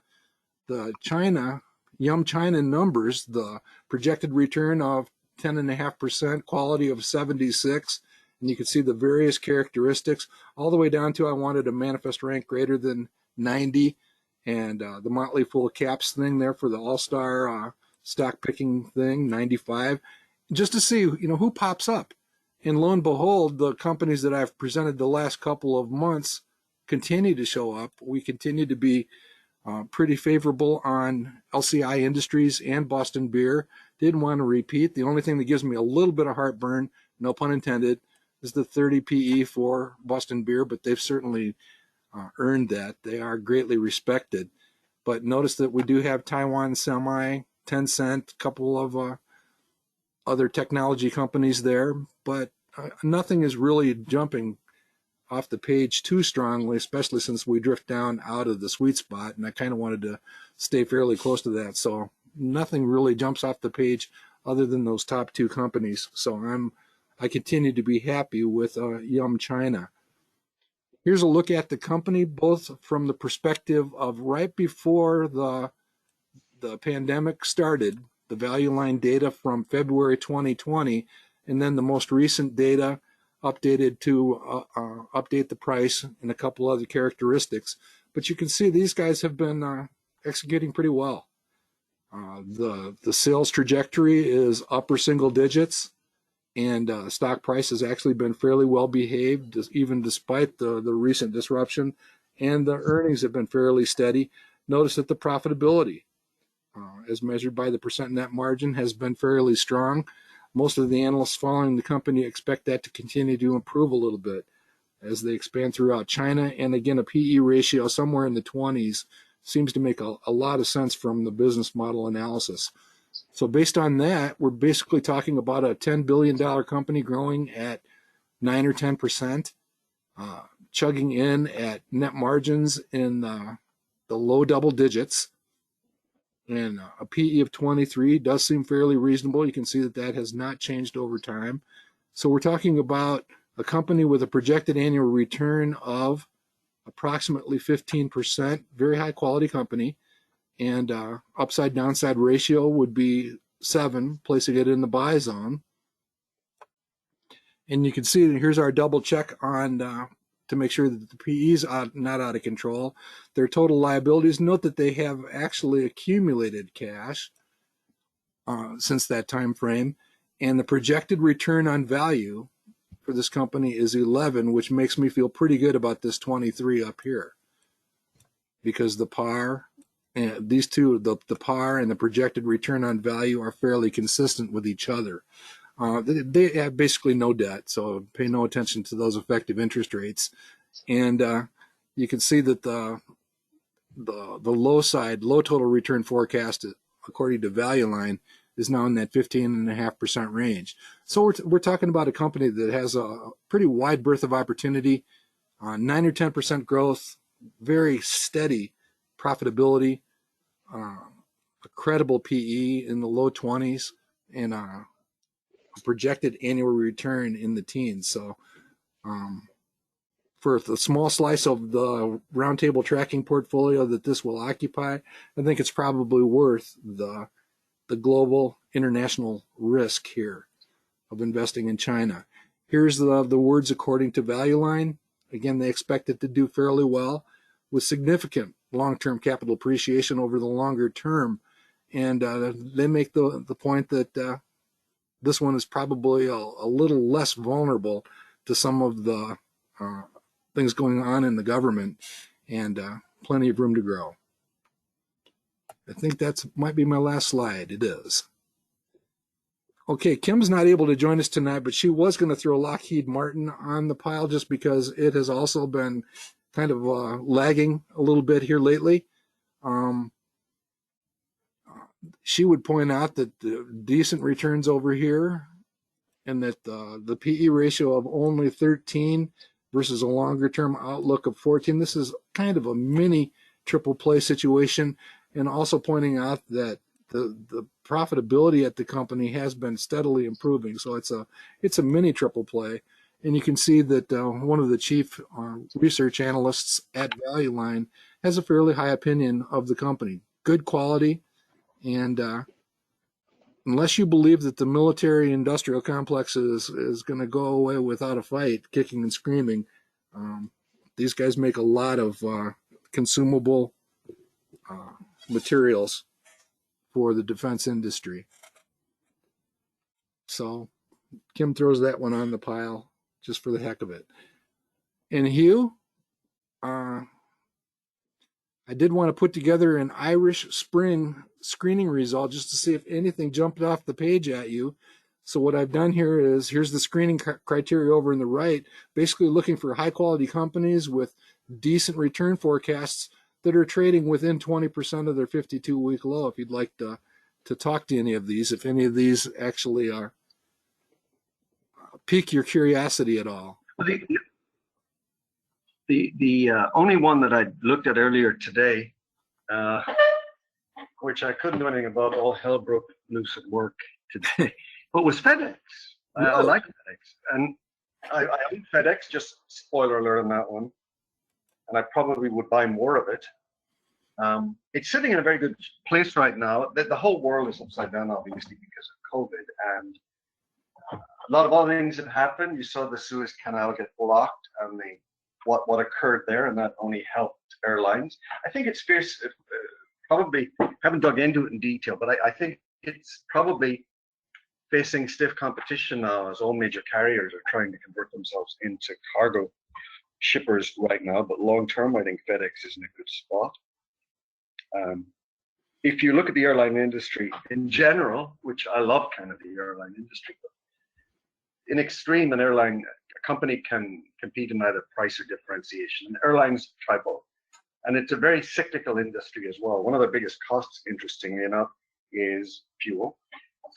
Yum China numbers, the projected return of 10.5%, quality of 76, and you can see the various characteristics all the way down to I wanted a manifest rank greater than 90, and the Motley Fool Caps thing there for the all-star stock picking thing, 95, just to see who pops up. And lo and behold, the companies that I've presented the last couple of months continue to show up. We continue to be pretty favorable on LCI Industries and Boston Beer. Didn't want to repeat. The only thing that gives me a little bit of heartburn, no pun intended, is the 30 PE for Boston Beer, but they've certainly earned that. They are greatly respected. But notice that we do have Taiwan Semi, Tencent, a couple of other technology companies there, but nothing is really jumping off the page too strongly, especially since we drift down out of the sweet spot, and I kind of wanted to stay fairly close to that. So nothing really jumps off the page other than those top two companies. So I continue to be happy with Yum China. Here's a look at the company, both from the perspective of right before the pandemic started, the value line data from February 2020, and then the most recent data updated to update the price and a couple other characteristics. But you can see these guys have been executing pretty well. The sales trajectory is upper single digits, and stock price has actually been fairly well behaved, even despite the recent disruption, and the earnings have been fairly steady. Notice that the profitability, as measured by the percent net margin, has been fairly strong. Most of the analysts following the company expect that to continue to improve a little bit as they expand throughout China. And again, a PE ratio somewhere in the 20s seems to make a lot of sense from the business model analysis. So based on that, we're basically talking about a $10 billion company growing at 9 or 10%, chugging in at net margins in the low double digits. And a PE of 23 does seem fairly reasonable. You can see that has not changed over time. So we're talking about a company with a projected annual return of approximately 15%, very high quality company. And upside downside ratio would be 7, placing it in the buy zone. And you can see that here's our double check on to make sure that the PE is not out of control. Their total liabilities, note that they have actually accumulated cash since that time frame. And the projected return on value for this company is 11, which makes me feel pretty good about this 23 up here. Because the par, and these two, the par and the projected return on value are fairly consistent with each other. They have basically no debt, so pay no attention to those effective interest rates. And you can see that the low side, low total return forecast, according to Value Line, is now in that 15.5% range. So we're talking about a company that has a pretty wide berth of opportunity, 9 or 10% growth, very steady profitability, a credible PE in the low 20s, and a projected annual return in the teens. So for the small slice of the roundtable tracking portfolio that this will occupy, I think it's probably worth the global international risk here of investing in China. Here's the words according to Value Line. Again, they expect it to do fairly well with significant long-term capital appreciation over the longer term. And they make the point that this one is probably a little less vulnerable to some of the things going on in the government, and plenty of room to grow. I think that might be my last slide. It is. Okay, Kim's not able to join us tonight, but she was going to throw Lockheed Martin on the pile just because it has also been kind of lagging a little bit here lately. She would point out that the decent returns over here, and that the PE ratio of only 13 versus a longer term outlook of 14. This is kind of a mini triple play situation, and also pointing out that the profitability at the company has been steadily improving. So it's a mini triple play. And you can see that one of the chief research analysts at Value Line has a fairly high opinion of the company. Good quality, and unless you believe that the military industrial complex is going to go away without a fight, kicking and screaming, these guys make a lot of consumable materials for the defense industry. So Kim throws that one on the pile just for the heck of it. And Hugh, I did want to put together an Irish Spring screening result just to see if anything jumped off the page at you. So what I've done here is, here's the screening criteria over in the right, basically looking for high quality companies with decent return forecasts that are trading within 20% of their 52-week low. If you'd like to talk to any of these, if any of these actually are pique your curiosity at all. The only one that I looked at earlier today, which I couldn't do anything about, all hell broke loose at work today, but was FedEx. I like FedEx, and I own FedEx. Just spoiler alert on that one, and I probably would buy more of it. It's sitting in a very good place right now. The whole world is upside down, obviously, because of COVID, and a lot of other things have happened. You saw the Suez Canal get blocked, and what occurred there, and that only helped airlines. I think it's fierce. Probably haven't dug into it in detail, but I think it's probably facing stiff competition now, as all major carriers are trying to convert themselves into cargo shippers right now. But long term, I think FedEx is in a good spot. If you look at the airline industry in general, which I love kind of the airline industry, but in extreme, a company can compete in either price or differentiation, and airlines try both. And it's a very cyclical industry as well. One of the biggest costs, interestingly enough, is fuel.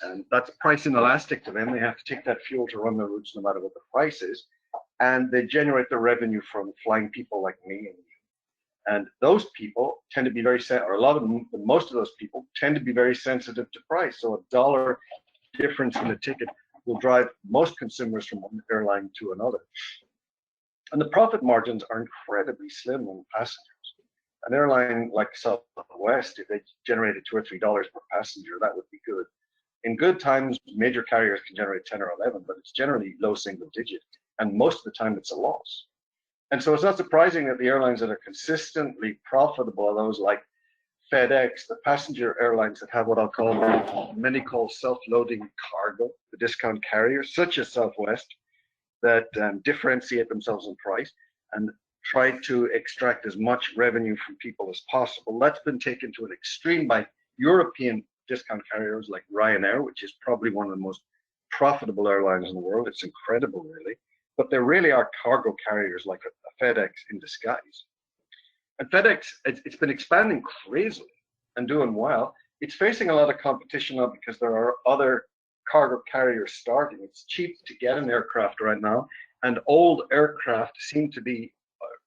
And that's price inelastic to them. They have to take that fuel to run their routes no matter what the price is. And they generate their revenue from flying people like me and you. And those people tend to be most of those people tend to be very sensitive to price. So a dollar difference in the ticket will drive most consumers from one airline to another. And the profit margins are incredibly slim on passengers. An airline like Southwest, if they generated $2 or $3 per passenger, that would be good. In good times, major carriers can generate 10 or 11, but it's generally low single digit, and most of the time it's a loss. And so it's not surprising that the airlines that are consistently profitable are those like FedEx, the passenger airlines that have what I'll call, many call self-loading cargo, the discount carriers, such as Southwest, that differentiate themselves in price and try to extract as much revenue from people as possible. That's been taken to an extreme by European discount carriers like Ryanair, which is probably one of the most profitable airlines in the world. It's incredible, really. But there really are cargo carriers like a FedEx in disguise. And FedEx, it's been expanding crazily and doing well. It's facing a lot of competition now because there are other cargo carriers starting. It's cheap to get an aircraft right now, and old aircraft seem to be,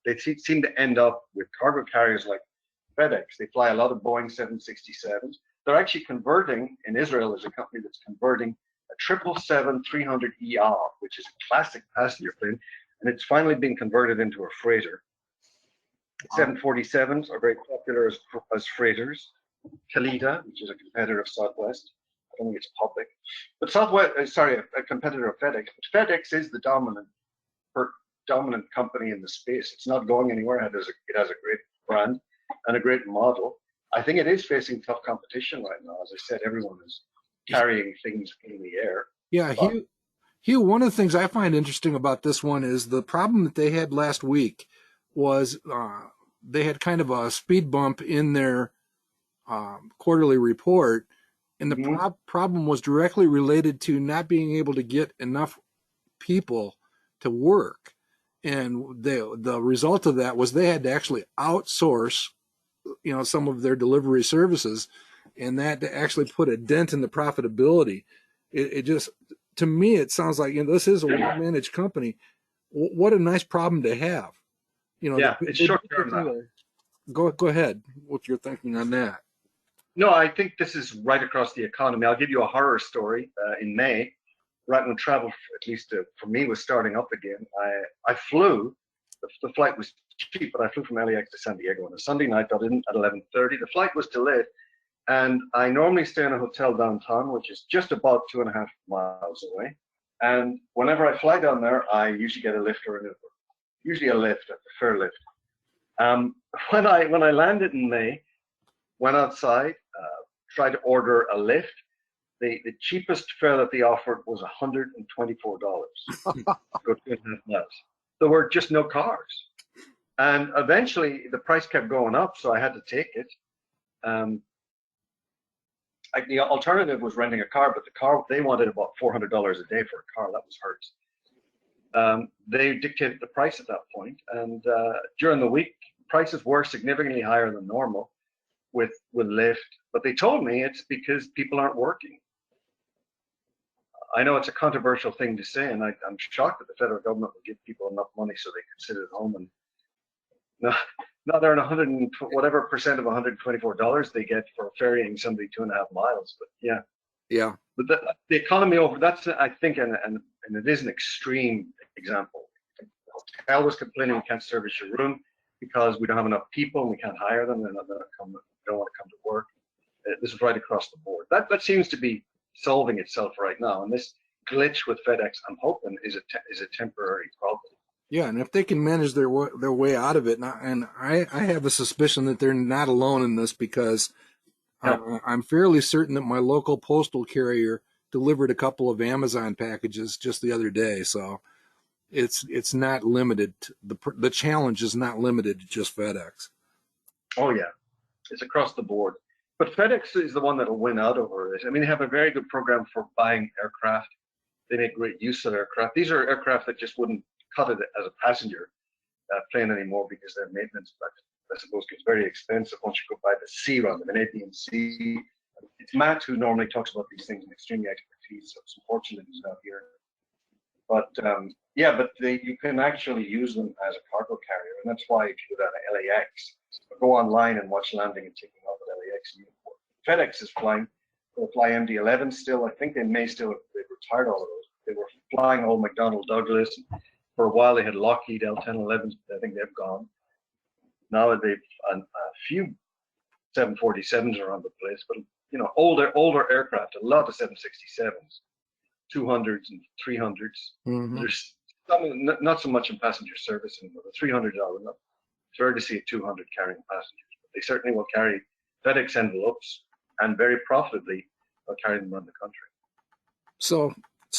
they seem to end up with cargo carriers like FedEx. They fly a lot of Boeing 767s. They're actually converting, in Israel, there's a company that's converting a 777-300ER, which is a classic passenger plane, and it's finally being converted into a freighter. 747s are very popular as freighters. Kalita, which is a competitor of Southwest, I don't think it's public, but Southwest, sorry, a competitor of FedEx. But FedEx is the dominant company in the space. It's not going anywhere. It has a great brand and a great model. I think it is facing tough competition right now. As I said, everyone is carrying things in the air. Yeah, Hugh, one of the things I find interesting about this one is the problem that they had last week was they had kind of a speed bump in their quarterly report, and the problem was directly related to not being able to get enough people to work. And the result of that was they had to actually outsource, some of their delivery services, and that actually put a dent in the profitability. It just, to me, it sounds like, this is a well-managed company. What a nice problem to have. Yeah, it's short term now. Go ahead with your thinking on that. No, I think this is right across the economy. I'll give you a horror story. In May, right when travel, at least for me, was starting up again, I flew. The flight was cheap, but I flew from LAX to San Diego on a Sunday night. Got in at 11:30. The flight was delayed, and I normally stay in a hotel downtown, which is just about 2.5 miles away. And whenever I fly down there, I usually get a lift or an Uber. Usually a lift, I prefer lift. When I landed in May, went outside, tried to order a lift. The cheapest fare that they offered was $124 to go 2.5 miles. There were just no cars. And eventually the price kept going up, so I had to take it. The alternative was renting a car, but the car, they wanted about $400 a day for a car. That was Hertz. They dictated the price at that point, and during the week, prices were significantly higher than normal with Lyft, but they told me it's because people aren't working. I know it's a controversial thing to say, and I'm shocked that the federal government will give people enough money so they can sit at home and not earn whatever percent of $124 they get for ferrying somebody 2.5 miles. But yeah. But the economy over, that's, I think, and it is an extreme example. The hotel was complaining we can't service your room because we don't have enough people and we can't hire them. They're not going to come. They don't want to come to work. This is right across the board. That seems to be solving itself right now. And this glitch with FedEx, I'm hoping, is a temporary problem. Yeah, and if they can manage their way out of it, and I have a suspicion that they're not alone in this, because I'm fairly certain that my local postal carrier delivered a couple of Amazon packages just the other day. So it's not limited. The challenge is not limited to just FedEx. Oh yeah, it's across the board. But FedEx is the one that will win out over this. I mean, they have a very good program for buying aircraft. They make great use of aircraft. These are aircraft that just wouldn't cut it as a passenger plane anymore because their maintenance, I suppose, gets very expensive once you go by the C run, an A, B, and C. It's Matt who normally talks about these things in extremely expertise, so it's unfortunate he's not here. But you can actually use them as a cargo carrier, and that's why if you go down to LAX, go online and watch landing and taking off at LAX. FedEx is flying. They'll fly MD-11 still. I think they may still, they've retired all of those. They were flying old McDonnell Douglas. For a while they had Lockheed L-1011s, but I think they've gone. Now they've a few 747s around the place, but you know, older aircraft, a lot of 767s, 200s and 300s. Mhm. There's some, not so much in passenger service anymore. The 300s are not. It's rare to see a 200 carrying passengers, but they certainly will carry FedEx envelopes, and very profitably they'll carry them around the country. So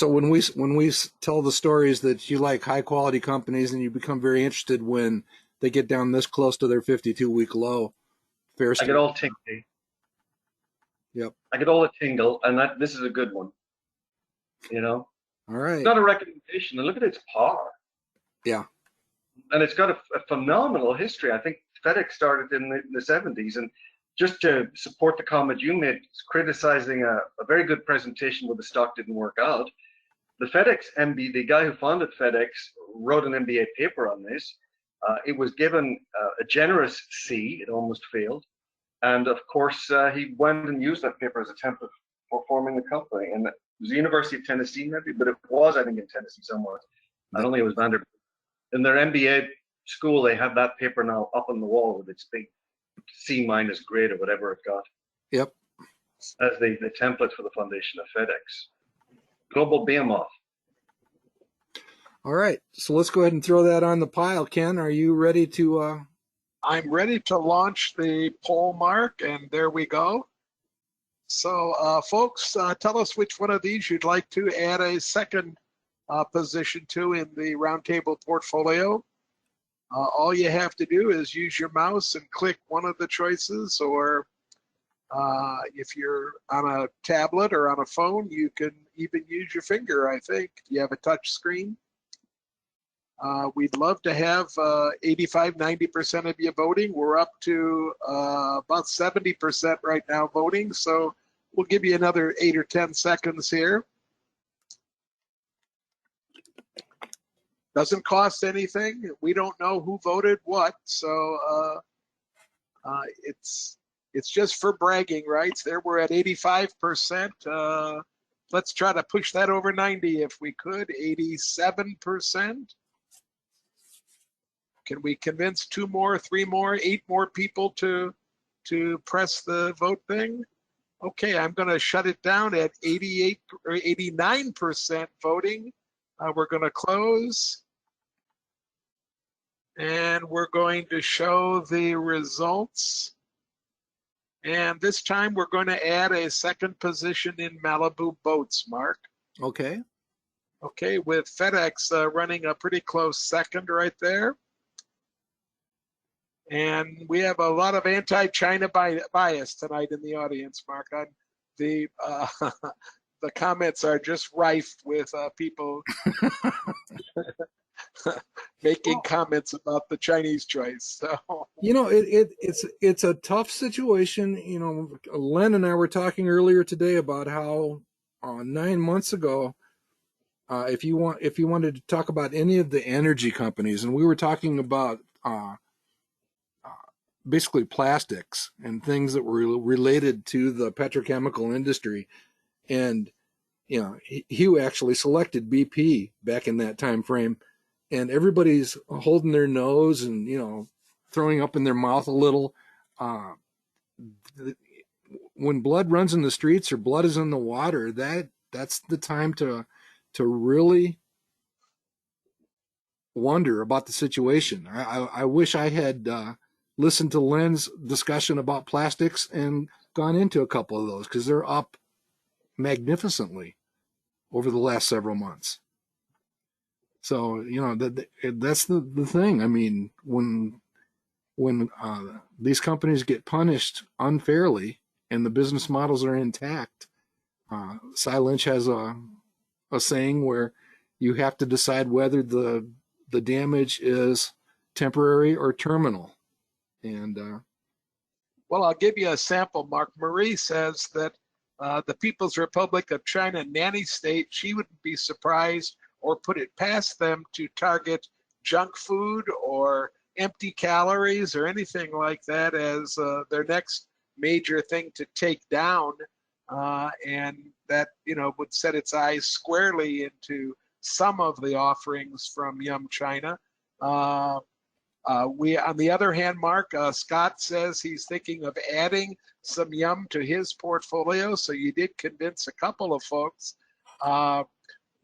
when we tell the stories that you like high quality companies and you become very interested when they get down this close to their 52-week low, fair I get all tingly. Yep. I get all a tingle, and this is a good one. You know, All right. it's not a recommendation, and look at its power. Yeah. And it's got a phenomenal history. I think FedEx started in the 70s, and just to support the comment you made, criticizing a very good presentation where the stock didn't work out. The FedEx MBA, the guy who founded FedEx, wrote an MBA paper on this. It was given a generous C. It almost failed. And of course, he went and used that paper as a template for forming the company. And it was the University of Tennessee, maybe, but it was, I think, in Tennessee somewhere. I don't think it was Vanderbilt. In their MBA school, they have that paper now up on the wall with its big C- grade or whatever it got. Yep. As the template for the foundation of FedEx. Global behemoth. All right. So let's go ahead and throw that on the pile. Ken, are you ready to? I'm ready to launch the poll, Mark, and there we go. So, folks, tell us which one of these you'd like to add a second position to in the roundtable portfolio. All you have to do is use your mouse and click one of the choices, or if you're on a tablet or on a phone, you can even use your finger, I think. You have a touch screen. We'd love to have 85, 90% of you voting. We're up to about 70% right now voting, so we'll give you another 8 or 10 seconds here. Doesn't cost anything. We don't know who voted what, so it's just for bragging rights. There we're at 85%. Let's try to push that over 90 if we could. 87%. Can we convince 2 more, 3 more, 8 more people to press the vote thing? Okay, I'm going to shut it down at 88 or 89% voting. We're going to close. And we're going to show the results. And this time we're going to add a second position in Malibu Boats, Mark. Okay. Okay, with FedEx running a pretty close second right there. And we have a lot of anti-China bias tonight in the audience, Mark. The comments are just rife with people making comments about the Chinese choice. So it's a tough situation. You know, Len and I were talking earlier today about how 9 months ago, if you wanted to talk about any of the energy companies, and we were talking about basically plastics and things that were related to the petrochemical industry, and you know, Hugh actually selected BP back in that time frame, and everybody's holding their nose and, you know, throwing up in their mouth a little. When blood runs in the streets or blood is in the water, that's the time to really wonder about the situation. I wish I had listened to Len's discussion about plastics and gone into a couple of those, because they're up magnificently over the last several months. So, you know, that's the thing. I mean, when these companies get punished unfairly and the business models are intact, Cy Lynch has a saying where you have to decide whether the damage is temporary or terminal. And well, I'll give you a sample, Mark. Marie says that the People's Republic of China nanny state, she wouldn't be surprised or put it past them to target junk food or empty calories or anything like that as their next major thing to take down. And that, you know, would set its eyes squarely into some of the offerings from Yum China. On the other hand, Mark, Scott says he's thinking of adding some yum to his portfolio. So you did convince a couple of folks.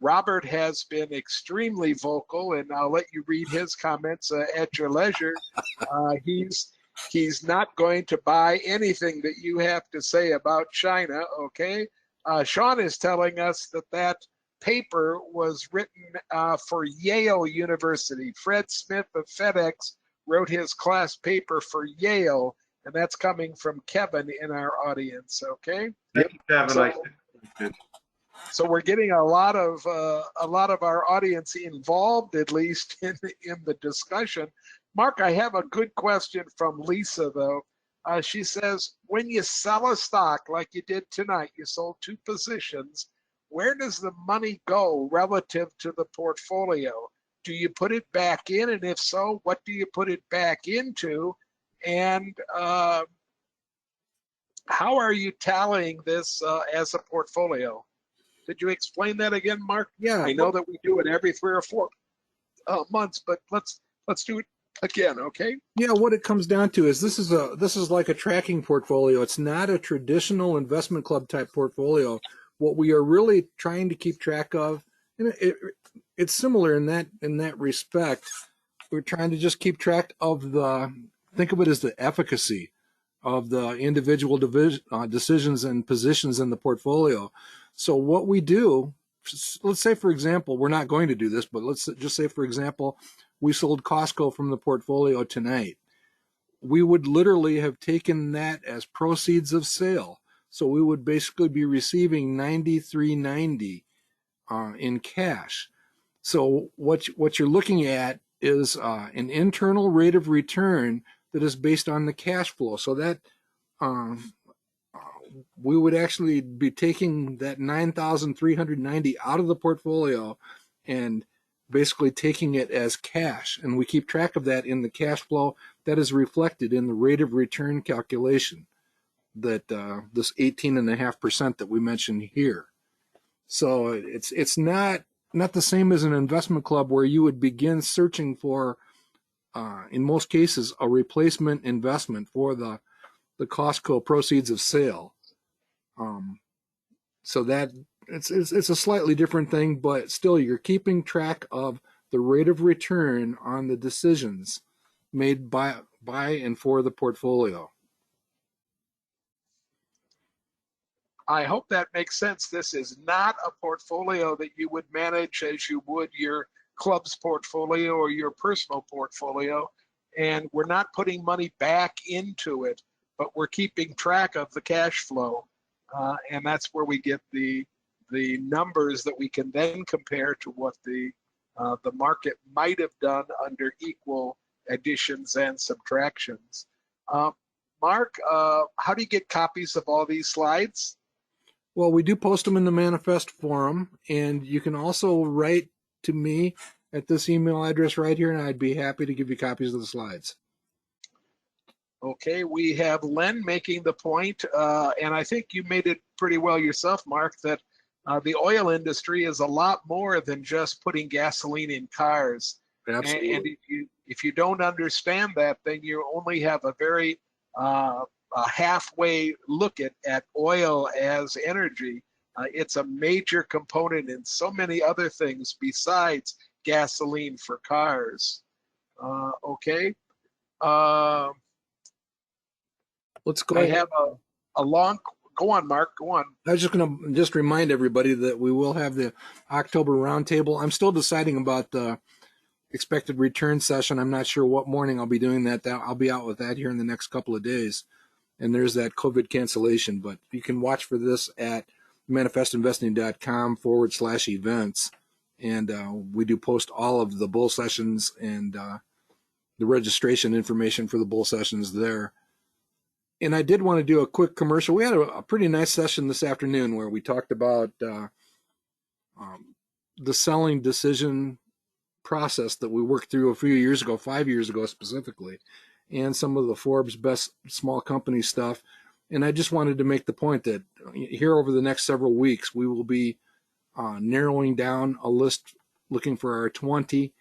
Robert has been extremely vocal, and I'll let you read his comments at your leisure. He's not going to buy anything that you have to say about China, okay? Sean is telling us that paper was written for Yale University. Fred Smith of FedEx wrote his class paper for Yale, and that's coming from Kevin in our audience, okay? Thank you, Kevin. So we're getting a lot of our audience involved, at least in the discussion. Mark, I have a good question from Lisa, though. She says, when you sell a stock like you did tonight, you sold 2 positions, where does the money go relative to the portfolio? Do you put it back in? And if so, what do you put it back into? And how are you tallying this as a portfolio? Could you explain that again, Mark? Yeah. I know that we do it every 3 or 4 months, but let's do it again, okay? Yeah, what it comes down to is this is like a tracking portfolio. It's not a traditional investment club type portfolio. What we are really trying to keep track of, and it's similar in that respect. We're trying to just keep track of think of it as the efficacy of the individual decisions and positions in the portfolio. So what we do, let's say, for example, we're not going to do this, but let's just say, for example, we sold Costco from the portfolio tonight. We would literally have taken that as proceeds of sale. So we would basically be receiving $93.90 in cash. So what you're looking at is an internal rate of return that is based on the cash flow. So that we would actually be taking that $9,390 out of the portfolio and basically taking it as cash. And we keep track of that in the cash flow that is reflected in the rate of return calculation, that this 18.5% that we mentioned here. So it's not the same as an investment club where you would begin searching for, in most cases, a replacement investment for the Costco proceeds of sale. So that it's a slightly different thing, but still you're keeping track of the rate of return on the decisions made by and for the portfolio. I hope that makes sense. This is not a portfolio that you would manage as you would your club's portfolio or your personal portfolio. And we're not putting money back into it, but we're keeping track of the cash flow. And that's where we get the numbers that we can then compare to what the market might have done under equal additions and subtractions. Mark, how do you get copies of all these slides? Well, we do post them in the Manifest forum, and you can also write to me at this email address right here, and I'd be happy to give you copies of the slides. Okay, we have Len making the point, and I think you made it pretty well yourself, Mark, that the oil industry is a lot more than just putting gasoline in cars. Absolutely. And if you don't understand that, then you only have a very a halfway look at oil as energy. It's a major component in so many other things besides gasoline for cars. Okay. Let's go. I have a long, go on, Mark, go on. I was just going to remind everybody that we will have the October roundtable. I'm still deciding about the expected return session. I'm not sure what morning I'll be doing that. I'll be out with that here in the next couple of days. And there's that COVID cancellation, but you can watch for this at manifestinvesting.com/events. And we do post all of the bull sessions and the registration information for the bull sessions there. And I did want to do a quick commercial. We had a pretty nice session this afternoon where we talked about the selling decision process that we worked through a few years ago, 5 years ago specifically, and some of the Forbes best small company stuff. And I just wanted to make the point that here over the next several weeks, we will be narrowing down a list looking for our 20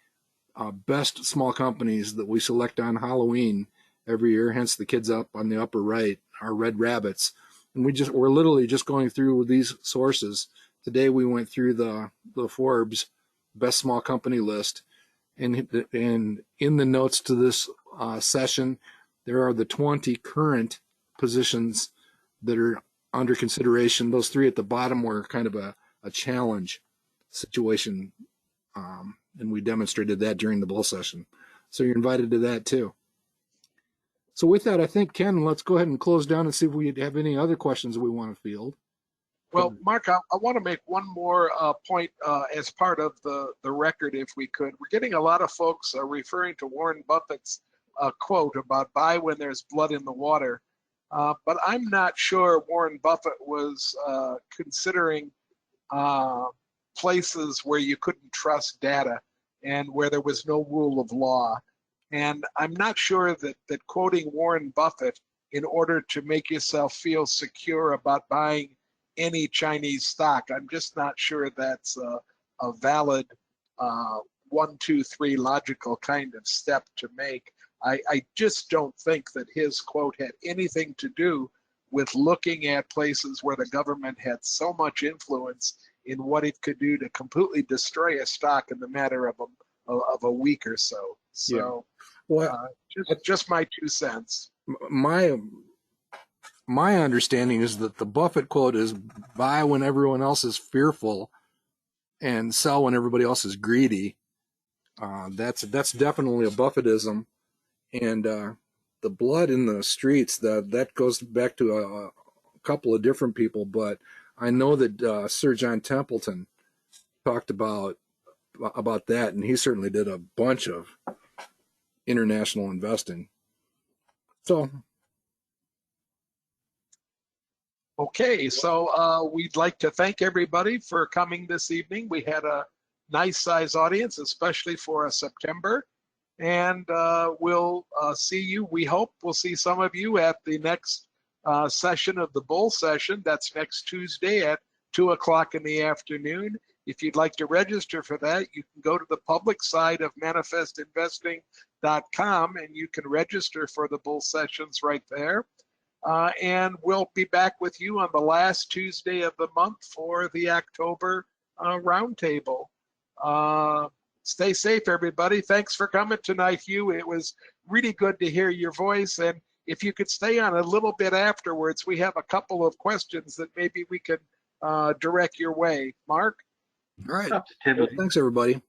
best small companies that we select on Halloween every year. Hence the kids up on the upper right are Red Rabbits, and we're literally just going through these sources. Today we went through the Forbes best small company list, and in the notes to this session, there are the 20 current positions that are under consideration. Those 3 at the bottom were kind of a challenge situation, and we demonstrated that during the bull session. So you're invited to that too. So with that, I think, Ken, let's go ahead and close down and see if we have any other questions we want to field. Well, Mark, I want to make one more point as part of the record, if we could. We're getting a lot of folks referring to Warren Buffett's quote about buy when there's blood in the water. But I'm not sure Warren Buffett was considering places where you couldn't trust data and where there was no rule of law. And I'm not sure that quoting Warren Buffett in order to make yourself feel secure about buying any Chinese stock, I'm just not sure that's a valid 1, 2, 3 logical kind of step to make. I just don't think that his quote had anything to do with looking at places where the government had so much influence in what it could do to completely destroy a stock in the matter of a week or so. So, just my 2 cents. My understanding is that the Buffett quote is buy when everyone else is fearful and sell when everybody else is greedy. That's definitely a Buffettism. And the blood in the streets, that goes back to a couple of different people, but I know that Sir John Templeton talked about that, and he certainly did a bunch of international investing. So. Okay, so we'd like to thank everybody for coming this evening. We had a nice size audience, especially for a September. And we'll see you. We hope we'll see some of you at the next session of the bull session. That's next Tuesday at 2 o'clock in the afternoon. If you'd like to register for that, you can go to the public side of manifestinvesting.com and you can register for the bull sessions right there. And we'll be back with you on the last Tuesday of the month for the October roundtable. Stay safe, everybody. Thanks for coming tonight, Hugh. It was really good to hear your voice. And if you could stay on a little bit afterwards, we have a couple of questions that maybe we could direct your way. Mark? All right. Thanks, everybody.